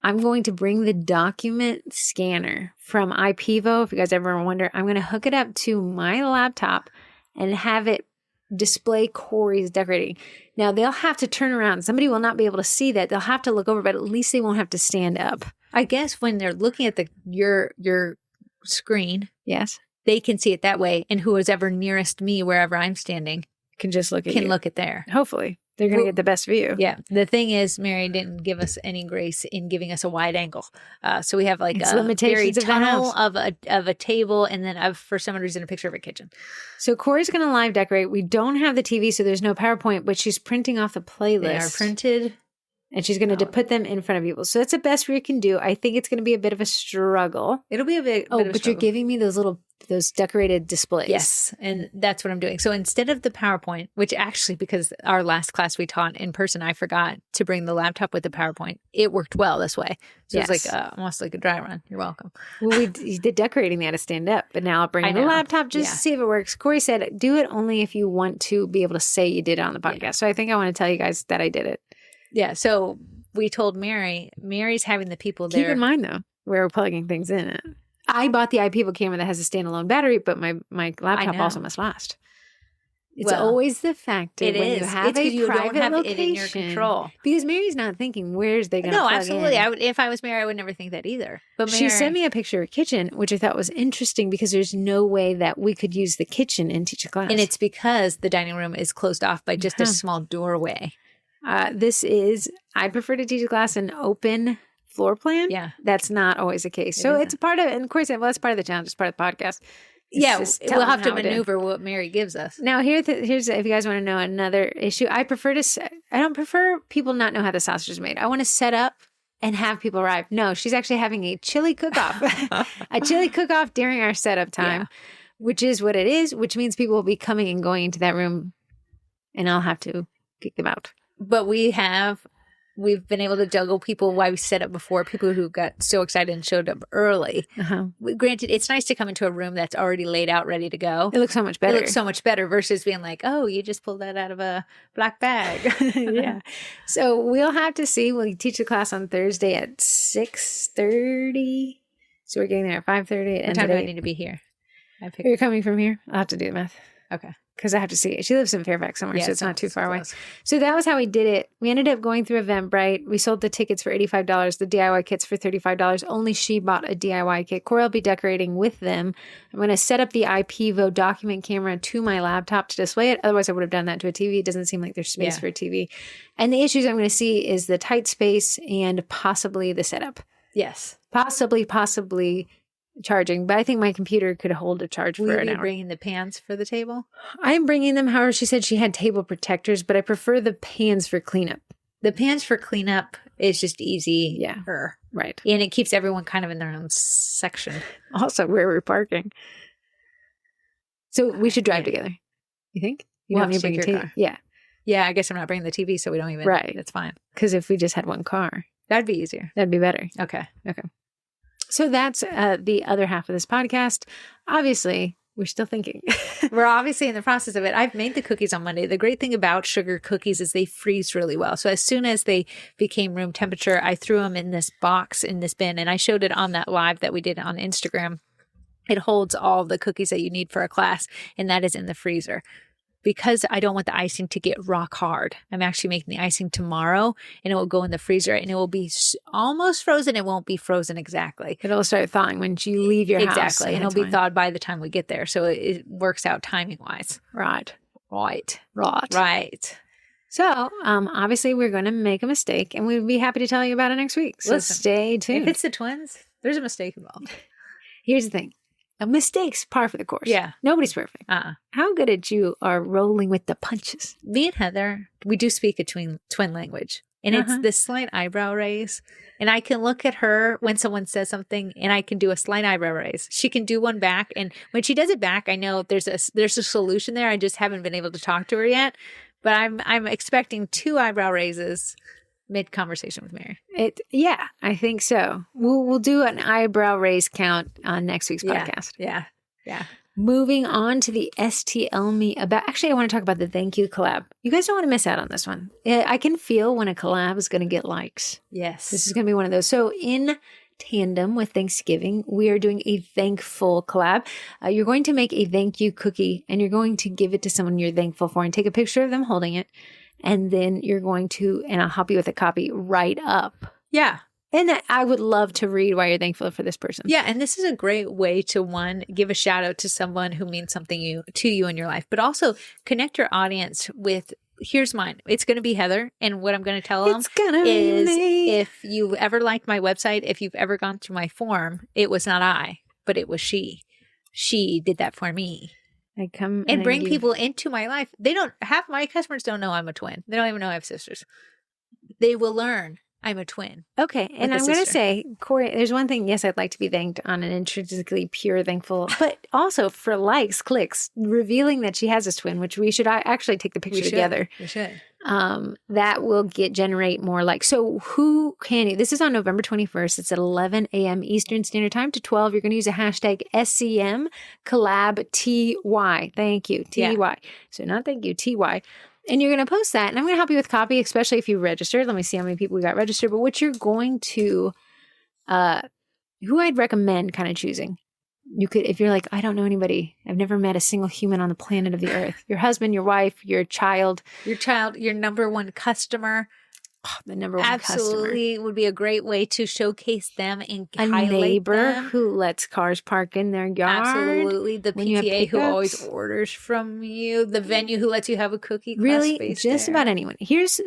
I'm going to bring the document scanner from IPvo. If you guys ever wonder, I'm going to hook it up to my laptop and have it display Corrie's decorating. Now they'll have to turn around. Somebody will not be able to see that. They'll have to look over, but at least they won't have to stand up. I guess when they're looking at your screen, yes, they can see it that way, and who is ever nearest me, wherever I'm standing, can just look at you. Look at there. Hopefully. They're going to get the best view. Yeah. The thing is, Mary didn't give us any grace in giving us a wide angle. So we have like a very tunnel of a table and then for some reason a picture of a kitchen. So Corrie's going to live decorate. We don't have the TV, so there's no PowerPoint, but she's printing off the playlist. They are printed. And she's going to put them in front of people. So that's the best we can do. I think it's going to be a bit of a struggle. It'll be a bit of a struggle. You're giving me those decorated displays. Yes. And that's what I'm doing. So instead of the PowerPoint, which actually, because our last class we taught in person, I forgot to bring the laptop with the PowerPoint. It worked well this way. So it's like almost like a dry run. You're welcome. Well, we did decorating. They had to stand up. But now I'll bring the laptop just to see if it works. Corrie said, do it only if you want to be able to say you did it on the podcast. Yeah. So I think I want to tell you guys that I did it. Yeah, so we told Mary's having the people there. Keep in mind, though, we're plugging things in it. I bought the IPvo camera that has a standalone battery, but my laptop also must last. It's always the factor when you have a private location. It in your control. Because Mary's not thinking, where's they going to plug absolutely. in? If I was Mary, I would never think that either. But she sent me a picture of a kitchen, which I thought was interesting because there's no way that we could use the kitchen and teach a class. And it's because the dining room is closed off by just a small doorway. I prefer to teach a class an open floor plan. Yeah. That's not always the case. So it's a part of, and of course, that's part of the challenge. It's part of the podcast. We'll have to maneuver what Mary gives us. Now, here's if you guys want to know another issue, I don't prefer people not know how the sausage is made. I want to set up and have people arrive. No, she's actually having a chili cook-off. A chili cook-off during our setup time, which is what it is, which means people will be coming and going into that room, and I'll have to kick them out. But we've been able to juggle people while we set up before, people who got so excited and showed up early. Granted, it's nice to come into a room that's already laid out, ready to go. It looks so much better. It looks so much better versus being like, oh, you just pulled that out of a black bag. Yeah. So we'll have to see. We'll teach the class on Thursday at 6:30. So we're getting there at 5:30. What time do I need to be here? You're coming from here? I'll have to do the math. Okay. Because I have to see it. She lives in Fairfax somewhere, so it's not too far away. So that was how we did it. We ended up going through Eventbrite. We sold the tickets for $85, the DIY kits for $35. Only she bought a DIY kit. Corrie will be decorating with them. I'm going to set up the IPvo document camera to my laptop to display it. Otherwise, I would have done that to a TV. It doesn't seem like there's space for a TV. And the issues I'm going to see is the tight space and possibly the setup. Yes. Possibly charging, but I think my computer could hold a charge for an hour. Will you be bringing the pans for the table? I'm bringing them. However, she said she had table protectors, but I prefer the pans for cleanup. The pans for cleanup is just easy. Yeah. Right. And it keeps everyone kind of in their own section. Also, where we're parking. So we should drive together. You think? You want have me to to bring take a your TV? car. Yeah. Yeah, I guess I'm not bringing the TV, so we don't even. Right. That's fine. Because if we just had one car, That'd be easier. that'd be better. Okay. So that's the other half of this podcast. Obviously, we're still thinking. We're obviously in the process of it. I've made the cookies on Monday. The great thing about sugar cookies is they freeze really well. So as soon as they became room temperature, I threw them in this box, in this bin, and I showed it on that live that we did on Instagram. It holds all the cookies that you need for a class, and that is in the freezer. Because I don't want the icing to get rock hard, I'm actually making the icing tomorrow, and it will go in the freezer, and it will be almost frozen. It won't be frozen exactly. It'll start thawing when you leave your house. Exactly. And it'll be thawed by the time we get there. So it works out timing wise. Right. Right. Right. Right. So, obviously, we're going to make a mistake, and we'd be happy to tell you about it next week. So Listen, stay tuned. If it's the twins, there's a mistake involved. Here's the thing. Mistakes, par for the course. Yeah. Nobody's perfect. Uh-uh. How good at you are rolling with the punches. Me and Heather, we do speak a twin language. And it's this slight eyebrow raise. And I can look at her when someone says something and I can do a slight eyebrow raise. She can do one back. And when she does it back, I know there's a solution there. I just haven't been able to talk to her yet. But I'm expecting 2 eyebrow raises mid-conversation with Mary. Yeah, I think so. We'll do an eyebrow raise count on next week's podcast. Yeah. Moving on to the STL me about. Actually, I want to talk about the thank you collab. You guys don't want to miss out on this one. I can feel when a collab is going to get likes. Yes. This is going to be one of those. So in tandem with Thanksgiving, we are doing a thankful collab. You're going to make a thank you cookie and you're going to give it to someone you're thankful for and take a picture of them holding it. And then you're going to, and I'll help you with the copy, write up. Yeah. And I would love to read why you're thankful for this person. Yeah. And this is a great way to, one, give a shout out to someone who means something to you in your life, but also connect your audience with, here's mine. It's going to be Heather. And what I'm going to tell them is if you've ever liked my website, if you've ever gone through my form, it was not I, but it was she. She did that for me. I come and bring people into my life. Half my customers don't know I'm a twin. They don't even know I have sisters. They will learn I'm a twin. Okay. And I'm going to say, Corrie, there's one thing. Yes, I'd like to be thanked on an intrinsically pure thankful, but also for likes, clicks, revealing that she has a twin, which we should actually take the picture together. We should. That will generate more likes. So who can you? This is on November 21st. It's at 11 a.m. Eastern Standard Time to 12. You're going to use a hashtag SCM collab TY. Thank you. TY. Yeah. So not thank you, TY. And you're going to post that. And I'm going to help you with copy, especially if you registered. Let me see how many people we got registered. But what you're going to, who I'd recommend kind of choosing. You could, if you're like, I don't know anybody. I've never met a single human on the planet of the earth. Your husband, your wife, your child. Your number one customer. Oh, the number one absolutely customer. Would be a great way to showcase them and a neighbor who lets cars park in their yard. Absolutely. The PTA who always orders from you. The venue who lets you have a cookie class really space just there. About anyone. Here's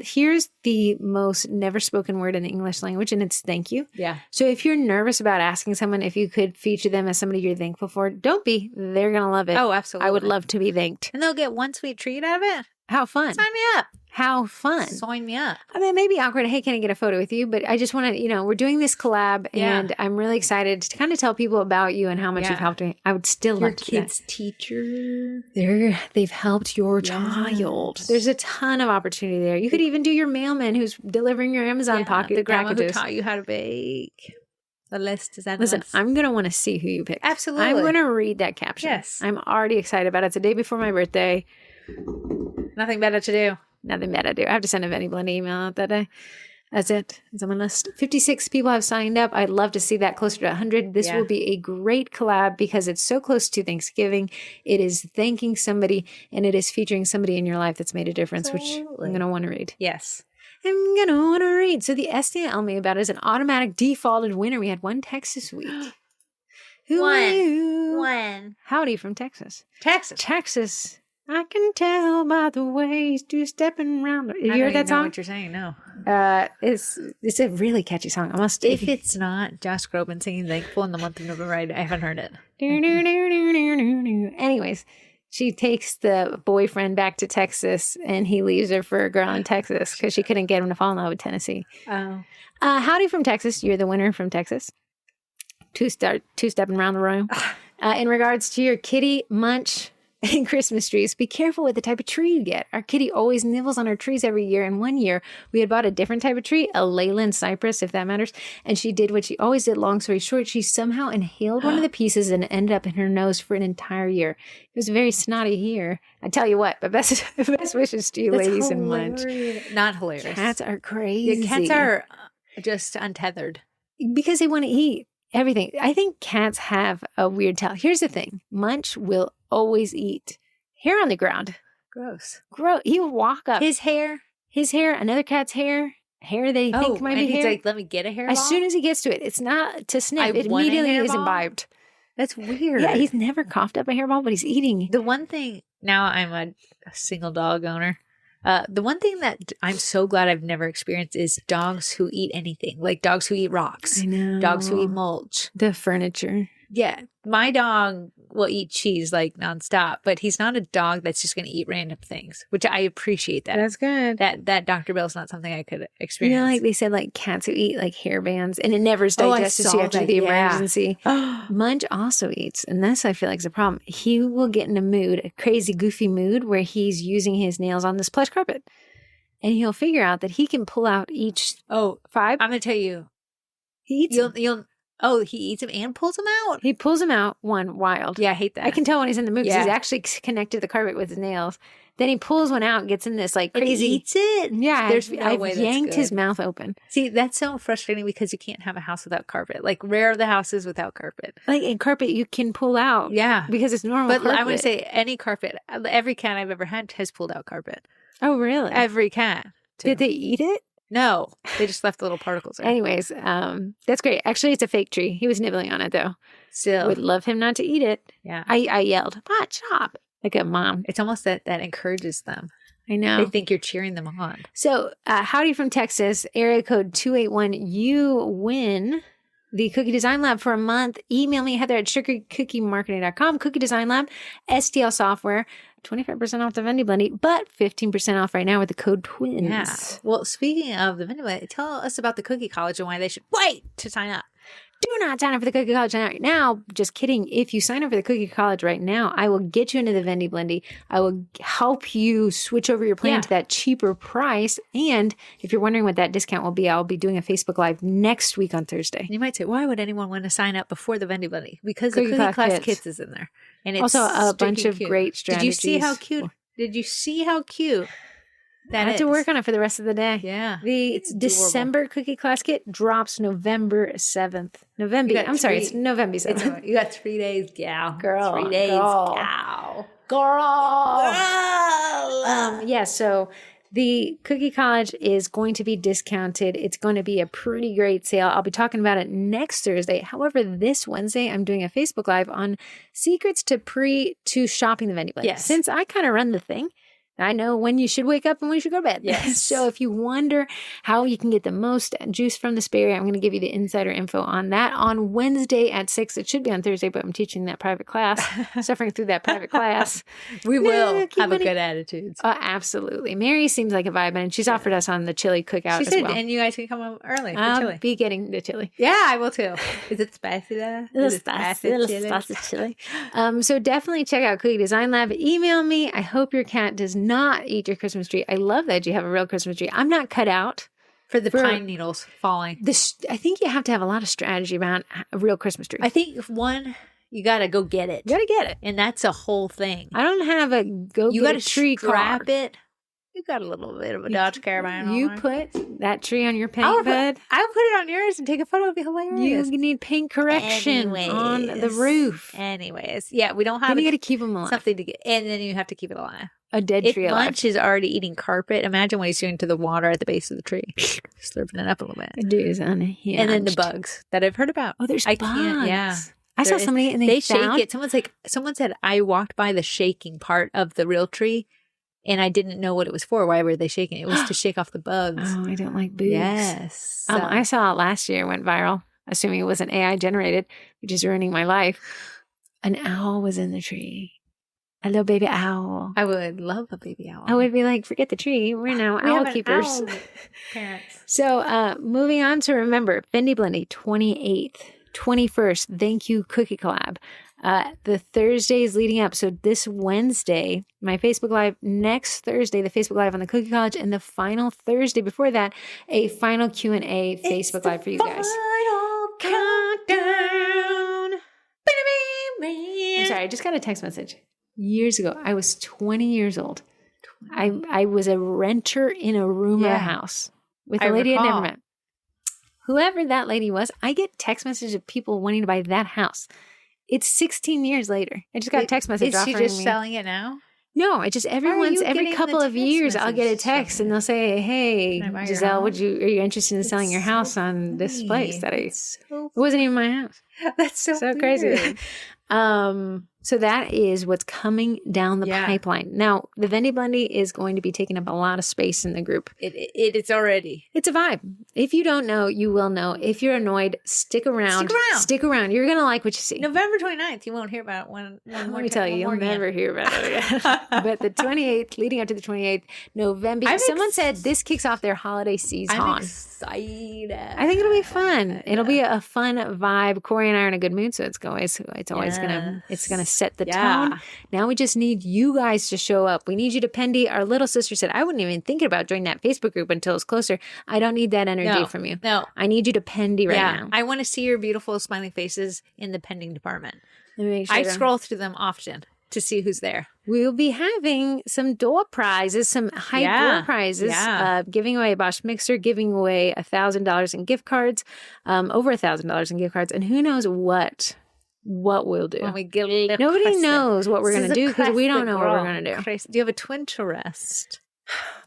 the most never spoken word in the English language, and it's thank you. Yeah. So if you're nervous about asking someone if you could feature them as somebody you're thankful for, don't be. They're gonna love it. Oh, absolutely. I would love to be thanked. And they'll get one sweet treat out of it. How fun. Sign me up. How fun. Sign me up. I mean, it may be awkward. Hey, can I get a photo with you? But I just want to, we're doing this collab and I'm really excited to kind of tell people about you and how much you've helped me. I would still love to. Your kid's teacher. They've helped your child. There's a ton of opportunity there. You could even do your mailman who's delivering your Amazon the grandma packages. Who taught you how to bake. The list is endless. Listen, I'm going to want to see who you pick. Absolutely. I'm going to read that caption. Yes. I'm already excited about it. It's the day before my birthday. Nothing better to do. Nothing better to do. I have to send a Vendy Blendy email out that day. That's it. It's on my list. 56 people have signed up. I'd love to see that closer to 100. This will be a great collab because it's so close to Thanksgiving. It is thanking somebody and it is featuring somebody in your life that's made a difference, which I'm going to want to read. Yes. I'm going to want to read. So the STL me about it is an automatic defaulted winner. We had one text this week. Who are you? One. Howdy from Texas. Texas. I can tell by the way he's two-stepping around. You heard that song? I know what you're saying. No. It's a really catchy song. I must. If it's not Josh Groban singing "Thankful" in the month of November, I haven't heard it. Anyways, she takes the boyfriend back to Texas, and he leaves her for a girl in Texas because she couldn't get him to fall in love with Tennessee. Oh. Howdy from Texas. You're the winner from Texas. Two-stepping around the room. In regards to your kitty munch. and Christmas trees. Be careful with the type of tree you get. Our kitty always nibbles on our trees every year. And one year we had bought a different type of tree, a Leyland cypress, if that matters. And she did what she always did. Long story short, she somehow inhaled one of the pieces and ended up in her nose for an entire year. It was a very snotty year. I tell you what, but best wishes to you, That's ladies hilarious. and munch. Not hilarious. Cats are crazy. Yeah, cats are just untethered. Because they want to eat everything. I think cats have a weird tail. Here's the thing. Munch will always eat hair on the ground. Gross. He will walk up. His hair, another cat's hair they think might be he's hair. like, let me get a hairball. As soon as he gets to it, it's not to sniff. It want a immediately is hairball? imbibed. That's weird. Yeah, he's never coughed up a hairball, but he's eating. The one thing, now I'm a single dog owner. The one thing that I'm so glad I've never experienced is dogs who eat anything, like dogs who eat rocks, I know. dogs who eat mulch. The furniture. Yeah. My dog will eat cheese like nonstop, but he's not a dog that's just going to eat random things, which I appreciate that. That's good. That Dr. Bill's not something I could You experience. know, like they said, like cats who eat like hair bands and it never is Oh, I digested, so saw you have to do that, the yeah. emergency. Munch also eats, and this I feel like is a problem. He will get in a crazy, goofy mood where he's using his nails on this plush carpet. And he'll figure out that he can pull out each 5. I'm going to tell you. He eats them. He eats them and pulls them out. He pulls them out, wild. Yeah, I hate that. I can tell when he's in the mood because Yeah. he's actually connected to the carpet with his nails. Then he pulls one out and gets in this like And crazy. eats it. Yeah, There's no I've way that's yanked his good. mouth open. See, that's so frustrating because you can't have a house without carpet. Like, rare are the houses without carpet. Like in carpet, you can pull out. Yeah. Because it's normal. But carpet. I want to say any carpet, every cat I've ever had has pulled out carpet. Oh, really? Every cat. Too. Did they eat it? No, they just left the little particles there. Anyways, that's great. Actually, it's a fake tree. He was nibbling on it though. Still. Would love him not to eat it. Yeah. I yelled, chop, like a mom. It's almost that encourages them. I know. They think you're cheering them on. So, howdy from Texas, area code 281. You win the Cookie Design Lab for a month. Email me, Heather at sugarcookiemarketing.com. Cookie Design Lab, STL software, 25% off the Vendy Blendy, but 15% off right now with the code TWINS. Yeah. Well, speaking of the Vendy Blendy, tell us about the Cookie College and why they should wait to sign up. Do not sign up for the Cookie College right now. Just kidding. If you sign up for the Cookie College right now, I will get you into the Vendy Blendy. I will help you switch over your plan to that cheaper price. And if you're wondering what that discount will be, I'll be doing a Facebook Live next week on Thursday. You might say, why would anyone want to sign up before the Vendy Blendy? Because Cookie the Cookie Class Kits. Kits is in there. And it's Also, a bunch stinking of cute. great strategies. Did you see how cute? Did you see how cute that I have is? to work on it for the rest of the day. Yeah. The It's adorable. December Cookie Class Kit drops November 7th. November. I'm sorry, it's November 7th. You got 3 days, gal. Girl, 3 days, girl. gal. Yeah, so the Cookie College is going to be discounted. It's going to be a pretty great sale. I'll be talking about it next Thursday. However, this Wednesday, I'm doing a Facebook Live on secrets to shopping the Vendy Blendy. Yes. Since I kind of run the thing, I know when you should wake up and when you should go to bed. Yes. So if you wonder how you can get the most juice from the Sperry, I'm going to give you the insider info on that on Wednesday at 6. It should be on Thursday, but I'm teaching that private class, suffering through that private class. We will keep have a money. good attitude. Absolutely. Mary seems like a vibe, and she's offered us on the chili cookout She as said, well. and you guys can come home early for I'll chili. be getting the chili. Yeah, I will too. Is it spicy though? Is it Spicy chili. So definitely check out Cookie Design Lab. Email me. I hope your cat does not eat your Christmas tree. I love that you have a real Christmas tree. I'm not cut out For the pine needles falling. I think you have to have a lot of strategy about a real Christmas tree. I think you got to go get it. You gotta get it. And that's a whole thing. I don't have a You got get to a tree strap car. it. You got a little bit of a Dodge Caravan You on put that tree on your I'll paint bed. I'll put it on yours and take a photo. It'll be hilarious. You need paint correction on the Anyways. roof. Anyways, yeah, we don't have Then you got to keep them alive. something to get, and then you have to keep it alive. A dead If tree alive. Munch is already eating carpet, imagine what he's doing to the water at the base of the tree, slurping it up a little bit, Dude is unhinged. and then the bugs that I've heard about. Oh, there's I bugs. can't. Yeah, I saw There is- somebody and they found, shake it. Someone said I walked by the shaking part of the real tree, and I didn't know what it was for. Why were they shaking? It was to shake off the bugs. Oh, I don't like bugs. Yes, I saw it last year, went viral, assuming it wasn't AI generated, which is ruining my life. An owl was in the tree. A little baby owl. I would love a baby owl. I would be like, forget the tree. We're now We have owl an keepers. owl parents. So moving on to remember, Vendy Blendy, 28th, 21st. Thank you, Cookie Collab. The Thursdays leading up. So this Wednesday, my Facebook Live. Next Thursday, the Facebook Live on the Cookie College. And the final Thursday before that, a final Q&A Facebook Live for you guys. Final countdown. I'm sorry, I just got a text message. Years ago, I was 20 years old. I was a renter in a room of a house with a lady I'd never met. Whoever that lady was, I get text messages of people wanting to buy that house. It's 16 years later. I just got a text message offering me. Is she just selling it now? No, I just every couple of years I'll get a text and they'll say, "Hey, Giselle, are you interested in selling your house on this place that it wasn't even my house?" That's so crazy. So that is what's coming down the pipeline. Now, the Vendy Blendy is going to be taking up a lot of space in the group. It's already. It's a vibe. If you don't know, you will know. If you're annoyed, stick around. Stick around. You're going to like what you see. November 29th, you won't hear about it one more Let me tell you, you'll never hear about it again. But the 28th, leading up to the 28th, November. Someone said this kicks off their holiday season. I'm excited. I think it'll be fun. It'll be a fun vibe. Corrie and I are in a good mood, so it's always gonna set the tone. Now we just need you guys to show up. We need you to Pendy. Our little sister said, I wouldn't even think about joining that Facebook group until it's closer. I don't need that energy from you. No. I need you to Pendy right now. I want to see your beautiful smiling faces in the pending department. Let me make sure I scroll through them often to see who's there. We'll be having some door prizes, some high door prizes, giving away a Bosch mixer, giving away $1,000 in gift cards, over $1,000 in gift cards, and who knows what we'll do. When we get a little Nobody knows what we're going to do because we don't know what we're going to do. Do you have a Twinterest?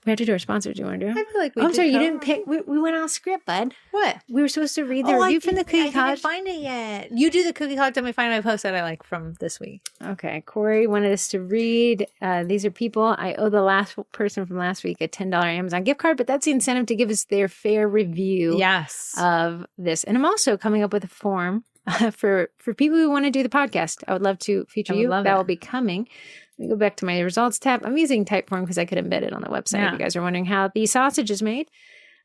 We have to do our sponsors. Do you want to do it? I feel like I'm sorry, you didn't pick. We went off script, bud. What? We were supposed to read the review from the Cookie College. I didn't find it yet. You do the Cookie College. Let me find my post that I like from this week. Okay. Corrie wanted us to read. These are people. I owe the last person from last week a $10 Amazon gift card, but that's the incentive to give us their fair review of this. And I'm also coming up with a form for people who want to do the podcast. I would love to feature you. That will be coming. Let me go back to my results tab. I'm using Typeform because I could embed it on the website. If you guys are wondering how the sausage is made.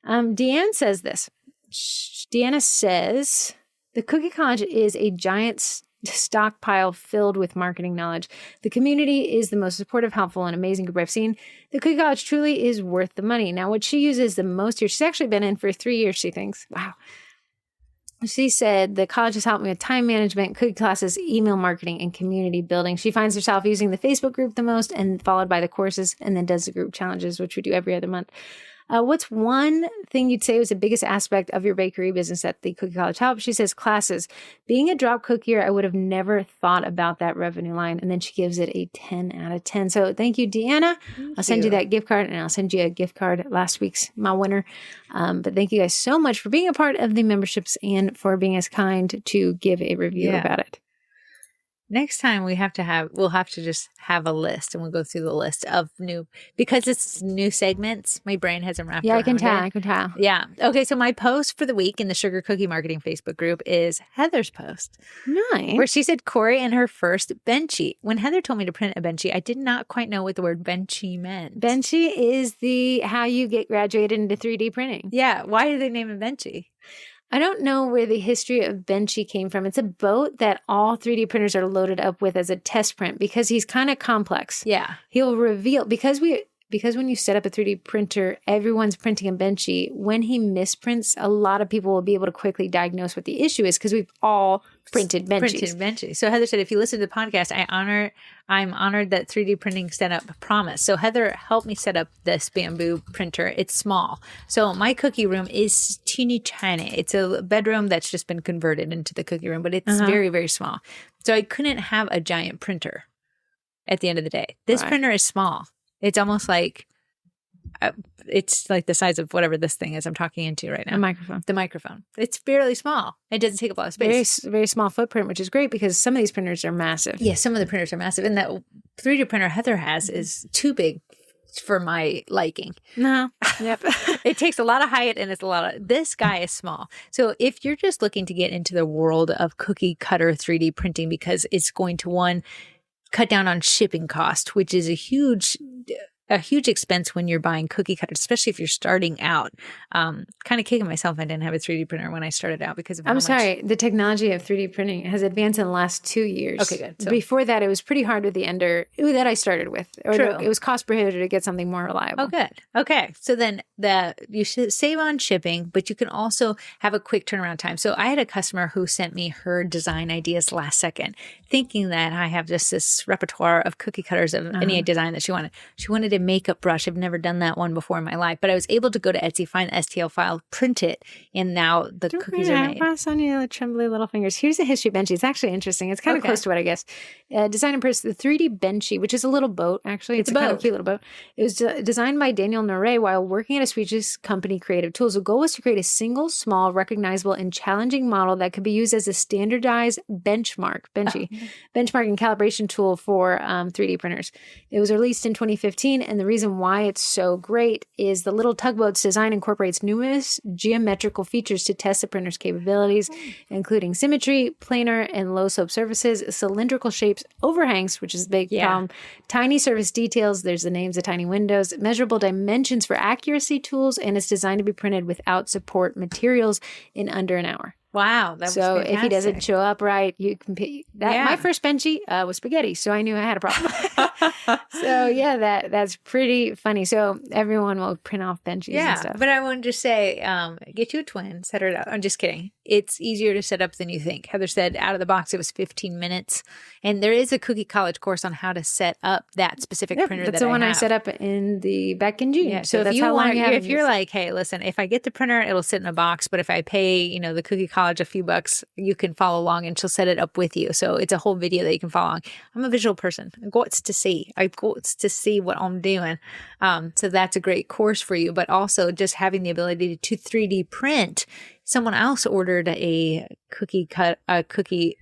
Deanne says this. Deanna says, the Cookie College is a giant stockpile filled with marketing knowledge. The community is the most supportive, helpful, and amazing group I've seen. The Cookie College truly is worth the money. Now, what she uses the most here, she's actually been in for 3 years, she thinks. Wow. She said the college has helped me with time management, cookie classes, email marketing, and community building. She finds herself using the Facebook group the most and followed by the courses and then does the group challenges, which we do every other month. What's one thing you'd say was the biggest aspect of your bakery business that the Cookie College helped? She says classes. Being a drop cookier, I would have never thought about that revenue line. And then she gives it a 10 out of 10. So thank you, Deanna. I'll send you that gift card, and I'll send you a gift card last week's, my winner. But thank you guys so much for being a part of the memberships and for being as kind to give a review about it. Next time we'll have to just have a list, and we'll go through the list of because it's new segments. My brain hasn't wrapped around it. I can tell. Yeah. Okay. So my post for the week in the Sugar Cookie Marketing Facebook group is Heather's post. Nice. Where she said Corrie and her first benchy. When Heather told me to print a benchy, I did not quite know what the word benchy meant. Benchy is how you get graduated into 3D printing. Yeah. Why did they name it benchy? I don't know where the history of Benchy came from. It's a boat that all 3D printers are loaded up with as a test print because he's kind of complex. Yeah. He'll reveal, because when you set up a 3D printer, everyone's printing a Benchy. When he misprints, a lot of people will be able to quickly diagnose what the issue is because we've all printed Benchies. So Heather said, if you listen to the podcast, I'm honored that 3D printing set up Promise. So Heather helped me set up this bamboo printer. It's small. So my cookie room is teeny tiny. It's a bedroom that's just been converted into the cookie room, but it's very, very small. So I couldn't have a giant printer at the end of the day. This printer is small. It's almost like, it's like the size of whatever this thing is I'm talking into right now. The microphone. It's fairly small. It doesn't take up a lot of space. Very, very small footprint, which is great because some of these printers are massive. Yeah, some of the printers are massive. And that 3D printer Heather has is too big for my liking. No. Yep. It takes a lot of height and this guy is small. So if you're just looking to get into the world of cookie cutter 3D printing because it's going to cut down on shipping cost, which is a huge a huge expense when you're buying cookie cutters, especially if you're starting out. Kind of kicking myself I didn't have a 3D printer when I started out because of how much. sorry. The technology of 3D printing has advanced in the last 2 years. Okay, good. So, Before that, it was pretty hard with the Ender that I started with. True. It was cost prohibitive to get something more reliable. oh, good. Okay. So then you should save on shipping, but you can also have a quick turnaround time. So I had a customer who sent me her design ideas last second, thinking that I have just this repertoire of cookie cutters of any design that she wanted. She wanted a makeup brush. I've never done that one before in my life, but I was able to go to Etsy, find the STL file, print it, and now the cookies are made. Sonia, trembly little fingers. Here's a history benchy. It's actually interesting. It's kind of close to what I guess. Design and purchase the 3D benchy, which is a little boat. Actually, it's a kind of cute little boat. It was designed by Daniel Noré while working at a Swedish company, Creative Tools. The goal was to create a single, small, recognizable, and challenging model that could be used as a standardized benchmark and calibration tool for 3D printers. It was released in 2015, and the reason why it's so great is the little tugboat's design incorporates numerous geometrical features to test the printer's capabilities, including symmetry, planar and low slope surfaces, cylindrical shapes, overhangs, which is a big problem, tiny surface details, there's the names of tiny windows, measurable dimensions for accuracy tools, and it's designed to be printed without support materials in under an hour. Wow. That was fantastic. If he doesn't show up right, you can pick that. My first benchy was spaghetti, so I knew I had a problem. So that's pretty funny. So everyone will print off benchies and stuff. But I wanted to say, get you a twin, set it up. I'm just kidding. It's easier to set up than you think. Heather said out of the box, it was 15 minutes. And there is a Cookie College course on how to set up that specific printer. That's the one I set up back in June. Yeah, so if you want, if you're like, hey, listen, if I get the printer, it'll sit in a box. But if I pay, the Cookie College a few bucks, you can follow along and she'll set it up with you. So it's a whole video that you can follow along. I'm a visual person. I got to see. I got to see what I'm doing. So that's a great course for you. But also just having the ability to 3D print. Someone else ordered a cookie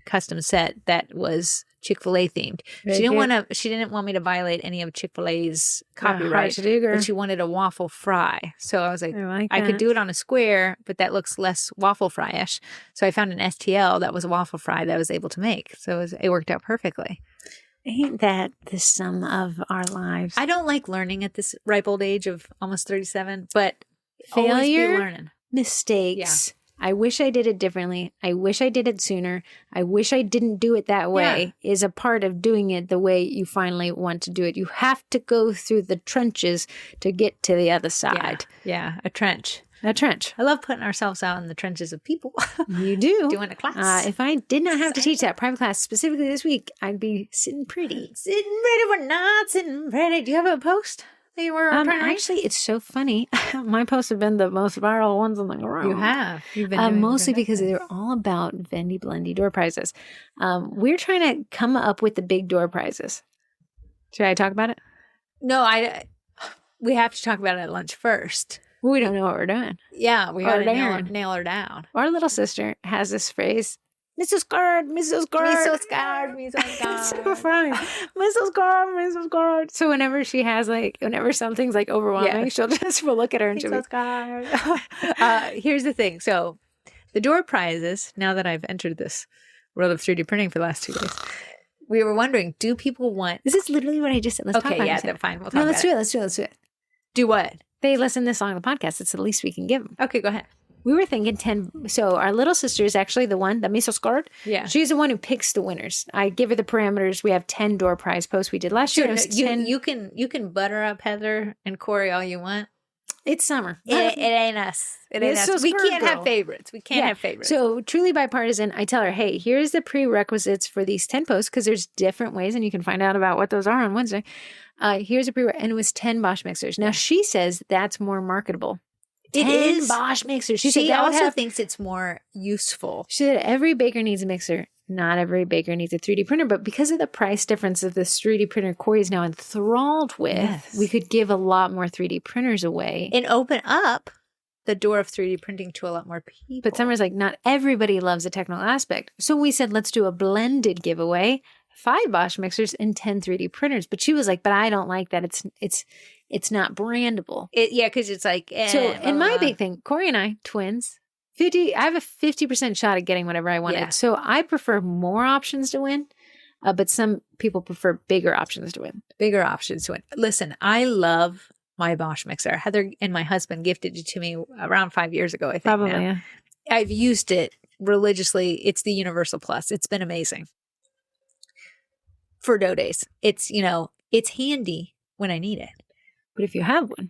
custom set that was Chick-fil-A themed. She didn't want me to violate any of Chick-fil-A's copyright, but she wanted a waffle fry. So I was like, I could do it on a square, but that looks less waffle fry-ish. So I found an STL that was a waffle fry that I was able to make. So it worked out perfectly. Ain't that the sum of our lives? I don't like learning at this ripe old age of almost 37, but always be learning. Mistakes. Yeah. I wish I did it differently. I wish I did it sooner. I wish I didn't do it that way is a part of doing it the way you finally want to do it. You have to go through the trenches to get to the other side. Yeah, a trench. A trench. I love putting ourselves out in the trenches of people. You do. Doing a class. If I did not have to teach that private class specifically this week, I'd be sitting pretty. Sitting pretty. We're not sitting pretty. Do you have a post? Actually, it's so funny. My posts have been the most viral ones in the world. You have. You've been mostly because they're all about Vendy Blendy door prizes. We're trying to come up with the big door prizes. Should I talk about it? No, we have to talk about it at lunch first. We don't know what we're doing. Yeah, we got to nail her down. Our little sister has this phrase. Mrs. Guard, Mrs. Guard. Me so scared, me so scared. It's so funny. Mrs. Guard, Mrs. Guard. So whenever she has whenever something's overwhelming, we'll look at her and she'll be scared. Here's the thing. So the door prizes, now that I've entered this world of 3D printing for the last 2 days, we were wondering, do people want... This is literally what I just said. Let's talk about it. Okay, fine. We'll talk about it. Let's do it. Do what? They listen this long to the podcast. It's the least we can give them. Okay, go ahead. We were thinking 10. So our little sister is actually the one, the miso scarred. Yeah. She's the one who picks the winners. I give her the parameters. We have 10 door prize posts we did last year. You can butter up Heather and Corrie all you want. It's summer. It ain't us. It ain't us. We can't have favorites. We can't have favorites. So truly bipartisan, I tell her, hey, here's the prerequisites for these 10 posts because there's different ways and you can find out about what those are on Wednesday. Here's a prerequisite. And it was 10 Bosch mixers. Now she says that's more marketable. It is Bosch mixers. She also thinks it's more useful. She said every baker needs a mixer. Not every baker needs a 3D printer, but because of the price difference of this 3D printer Corrie is now enthralled with, we could give a lot more 3D printers away. And open up the door of 3D printing to a lot more people. But Summer's like, not everybody loves the technical aspect. So we said, let's do a blended giveaway. 5 Bosch mixers and 10 3D printers. But she was like, but I don't like that. It's not brandable. Because it's like... and my big thing, Corrie and I, twins, I have a 50% shot at getting whatever I wanted. Yeah. So I prefer more options to win. But some people prefer bigger options to win. Bigger options to win. Listen, I love my Bosch mixer. Heather and my husband gifted it to me around 5 years ago, I think. Probably, now. yeah. I've used it religiously. It's the Universal Plus. It's been amazing. For dough days. It's, it's handy when I need it. But if you have one.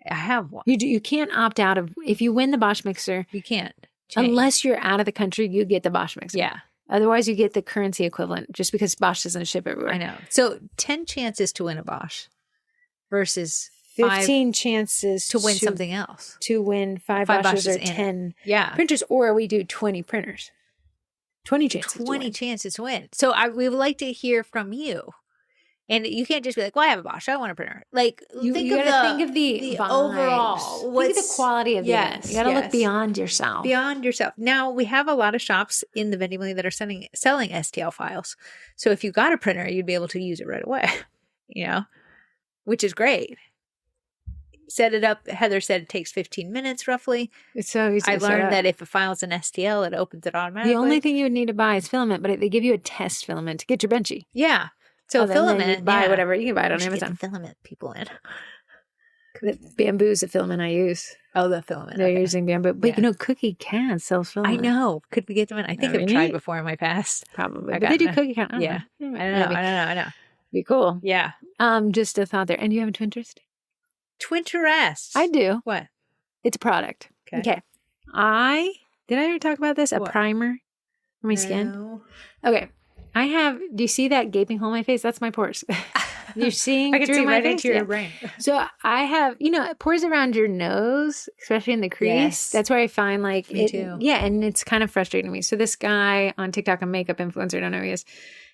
I have one. You can't opt out of, if you win the Bosch mixer. You can't. Change. Unless you're out of the country, you get the Bosch mixer. Yeah. Otherwise, you get the currency equivalent just because Bosch doesn't ship everywhere. I know. So 10 chances to win a Bosch versus 15 chances to win something else. To win 5 Bosches or 10 printers, or we do 20 printers. 20 chances. 20 chances to win. So we would like to hear from you. And you can't just be like, well, I have a Bosch. I want a printer. Like, you gotta think of the overall. Think of the quality of the end. You gotta look beyond yourself. Beyond yourself. Now, we have a lot of shops in the Vendy Blendy that are selling STL files. So if you got a printer, you'd be able to use it right away, which is great. Set it up. Heather said it takes 15 minutes roughly. It's so easy. I learned that if a file's an STL, it opens it automatically. The only thing you would need to buy is filament, but they give you a test filament to get your benchy. Yeah. So filament, you buy whatever. You can buy it on Amazon. Get the filament people in. The bamboo's the filament I use. Oh, the filament. They're using bamboo. But Cookie Can sells filament. I know. Could we get them in? I think I've tried before in my past. Probably. But they do Cookie Can. I don't know. Be cool. Yeah. Just a thought there. And do you have a Twinterest? Twinterest? I do. What? It's a product. Okay. Did I ever talk about this? A primer for my skin? Okay. I have, do you see that gaping hole in my face? That's my pores. You're seeing I can see right into your yeah. brain. So I have, pores around your nose, especially in the crease. Yes. That's where I find Me too. Yeah, and it's kind of frustrating me. So this guy on TikTok, a makeup influencer, I don't know who he is.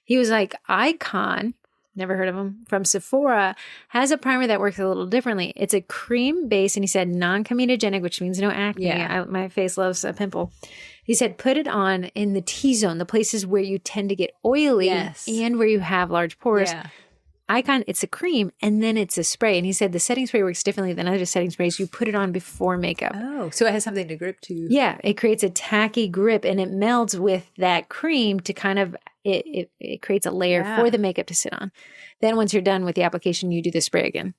He was like, Icon, never heard of him, from Sephora, has a primer that works a little differently. It's a cream base, and he said non-comedogenic, which means no acne. Yeah. My face loves a pimple. He said, put it on in the T-zone, the places where you tend to get oily and where you have large pores. Yeah. Icon, it's a cream, and then it's a spray. And he said the setting spray works differently than other setting sprays. You put it on before makeup. Oh, so it has something to grip to. Yeah, it creates a tacky grip, and it melds with that cream to kind of, it creates a layer for the makeup to sit on. Then once you're done with the application, you do the spray again.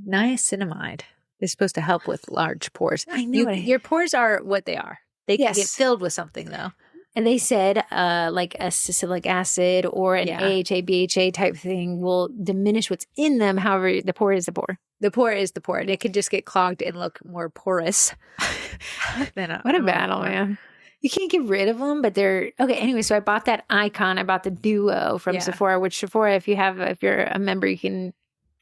Niacinamide is supposed to help with large pores. I know. Your pores are what they are. They can get filled with something, though. And they said like a salicylic acid or an AHA, BHA type thing will diminish what's in them. However, the pore is the pore. The pore is the pore. And it can just get clogged and look more porous. What a battle, man. You can't get rid of them, but they're... Okay, anyway, so I bought that Icon. I bought the Duo from Sephora, which Sephora, if you're a member, you can,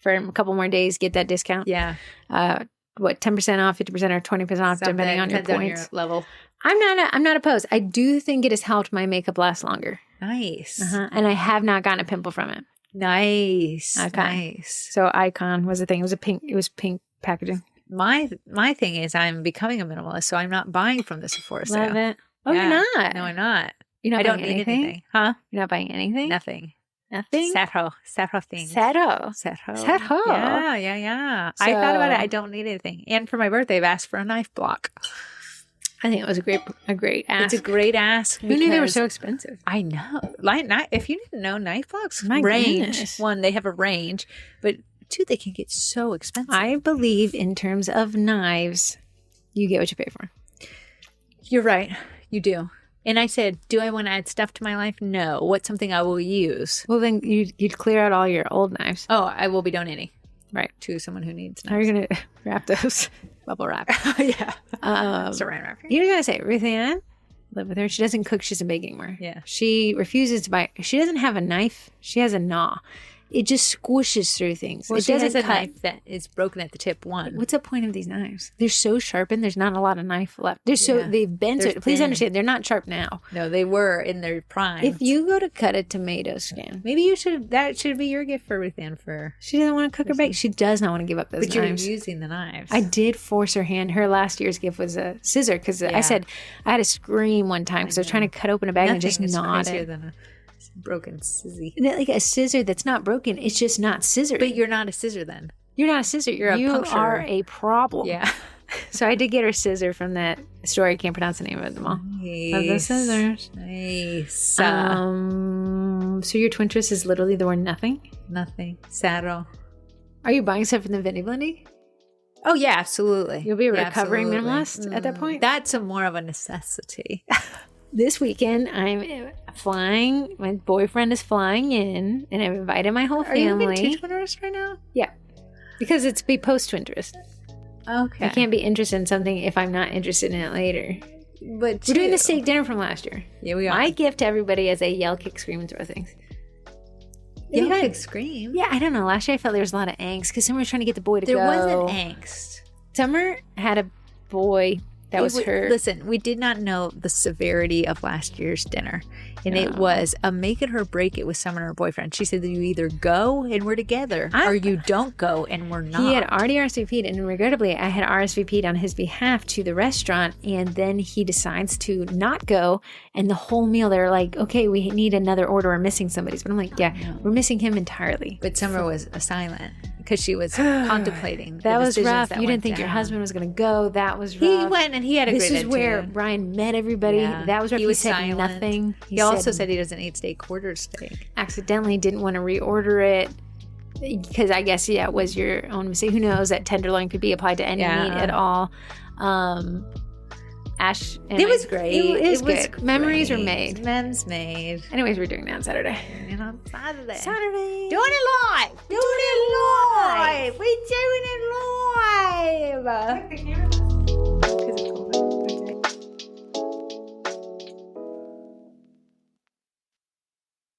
for a couple more days, get that discount. Yeah. 10% off, 50% or 20% off, depending on your points. On your level. I'm not opposed. I do think it has helped my makeup last longer. Nice. And I have not gotten a pimple from it. Nice. Okay. Nice. So Icon was the thing. It was pink packaging. My thing is I'm becoming a minimalist, so I'm not buying from the Sephora sale. Love it. Oh, you're not? No, I'm not. I don't need anything. Huh? You're not buying anything? Nothing. Nothing? Satro things. Satro. Yeah. So, I thought about it. I don't need anything. And for my birthday, I've asked for a knife block. I think it was a great ask. It's a great ask. Who knew they were so expensive? I know. If you didn't know, knife blocks range. One, they have a range, but two, they can get so expensive. I believe in terms of knives, you get what you pay for. You're right. You do. And I said, do I want to add stuff to my life? No. What's something I will use? Well, then you'd clear out all your old knives. Oh, I will be donating. Right. To someone who needs knives. How are you going to wrap those? Bubble wrap. Yeah. Saran wrap. You know what I say? Ruth Ann, live with her. She doesn't cook. She doesn't bake anymore. Yeah. She refuses to buy. She doesn't have a knife. She has a gnaw. It just squishes through things. Well, it doesn't doesn't cut. Knife that is broken at the tip. One. What's the point of these knives? They're so sharpened. There's not a lot of knife left. They've been so. Please understand, they're not sharp now. No, they were in their prime. If you go to cut a tomato skin, maybe you should. That should be your gift for Ruth Ann. She doesn't want to cook or bake. She does not want to give up those knives. But you're using the knives. I did force her hand. Her last year's gift was a scissor because I said I had to scream one time because I was trying to cut open a bag and just gnawed it. Than a broken scissor. Like a scissor that's not broken. It's just not scissor. But you're not a scissor then. You're not a scissor. You are a problem. Yeah. So I did get her scissor from that store. I can't pronounce the name of them all. Nice. Of the scissors. Nice. So your Twinterest is literally the word nothing? Nothing. Saddle. Are you buying stuff from the Vendy Blendy? Oh, yeah, absolutely. You'll be a recovering minimalist at that point? That's more of a necessity. This weekend, I'm flying. My boyfriend is flying in, and I've invited my whole family. Are you into Twinterest right now? Yeah. Because it's be post-Twinterest. Okay. I can't be interested in something if I'm not interested in it later. But we're doing the steak dinner from last year. Yeah, we are. My gift to everybody is a yell, kick, scream, and throw things. Yell, kick, scream? Yeah, I don't know. Last year I felt there was a lot of angst because Summer was trying to get the boy to go. There wasn't angst. Summer had a boy that was her. Listen, we did not know the severity of last year's dinner. And it was a make it or break it with Summer and her boyfriend. She said that you either go and we're together or you don't go and we're not. He had already RSVP'd, and regrettably, I had RSVP'd on his behalf to the restaurant, and then he decides to not go. And the whole meal, they're like, okay, we need another order. We're missing somebody's. But I'm like, yeah, we're missing him entirely. But Summer was silent because she was contemplating. That was rough. You didn't think your husband was going to go. That was rough. He went and he had a great This is where Brian met everybody. Yeah. That was rough. He was said silent. Nothing. He also said he doesn't eat steak, quartered steak. Accidentally didn't want to reorder it because I guess, it was your own mistake. Who knows? That tenderloin could be applied to any meat at all. Ash, it was great. It was good. Memories were made. Mems made. Anyways, we're doing that on Saturday. And on Saturday. Doing it live. We're doing it live.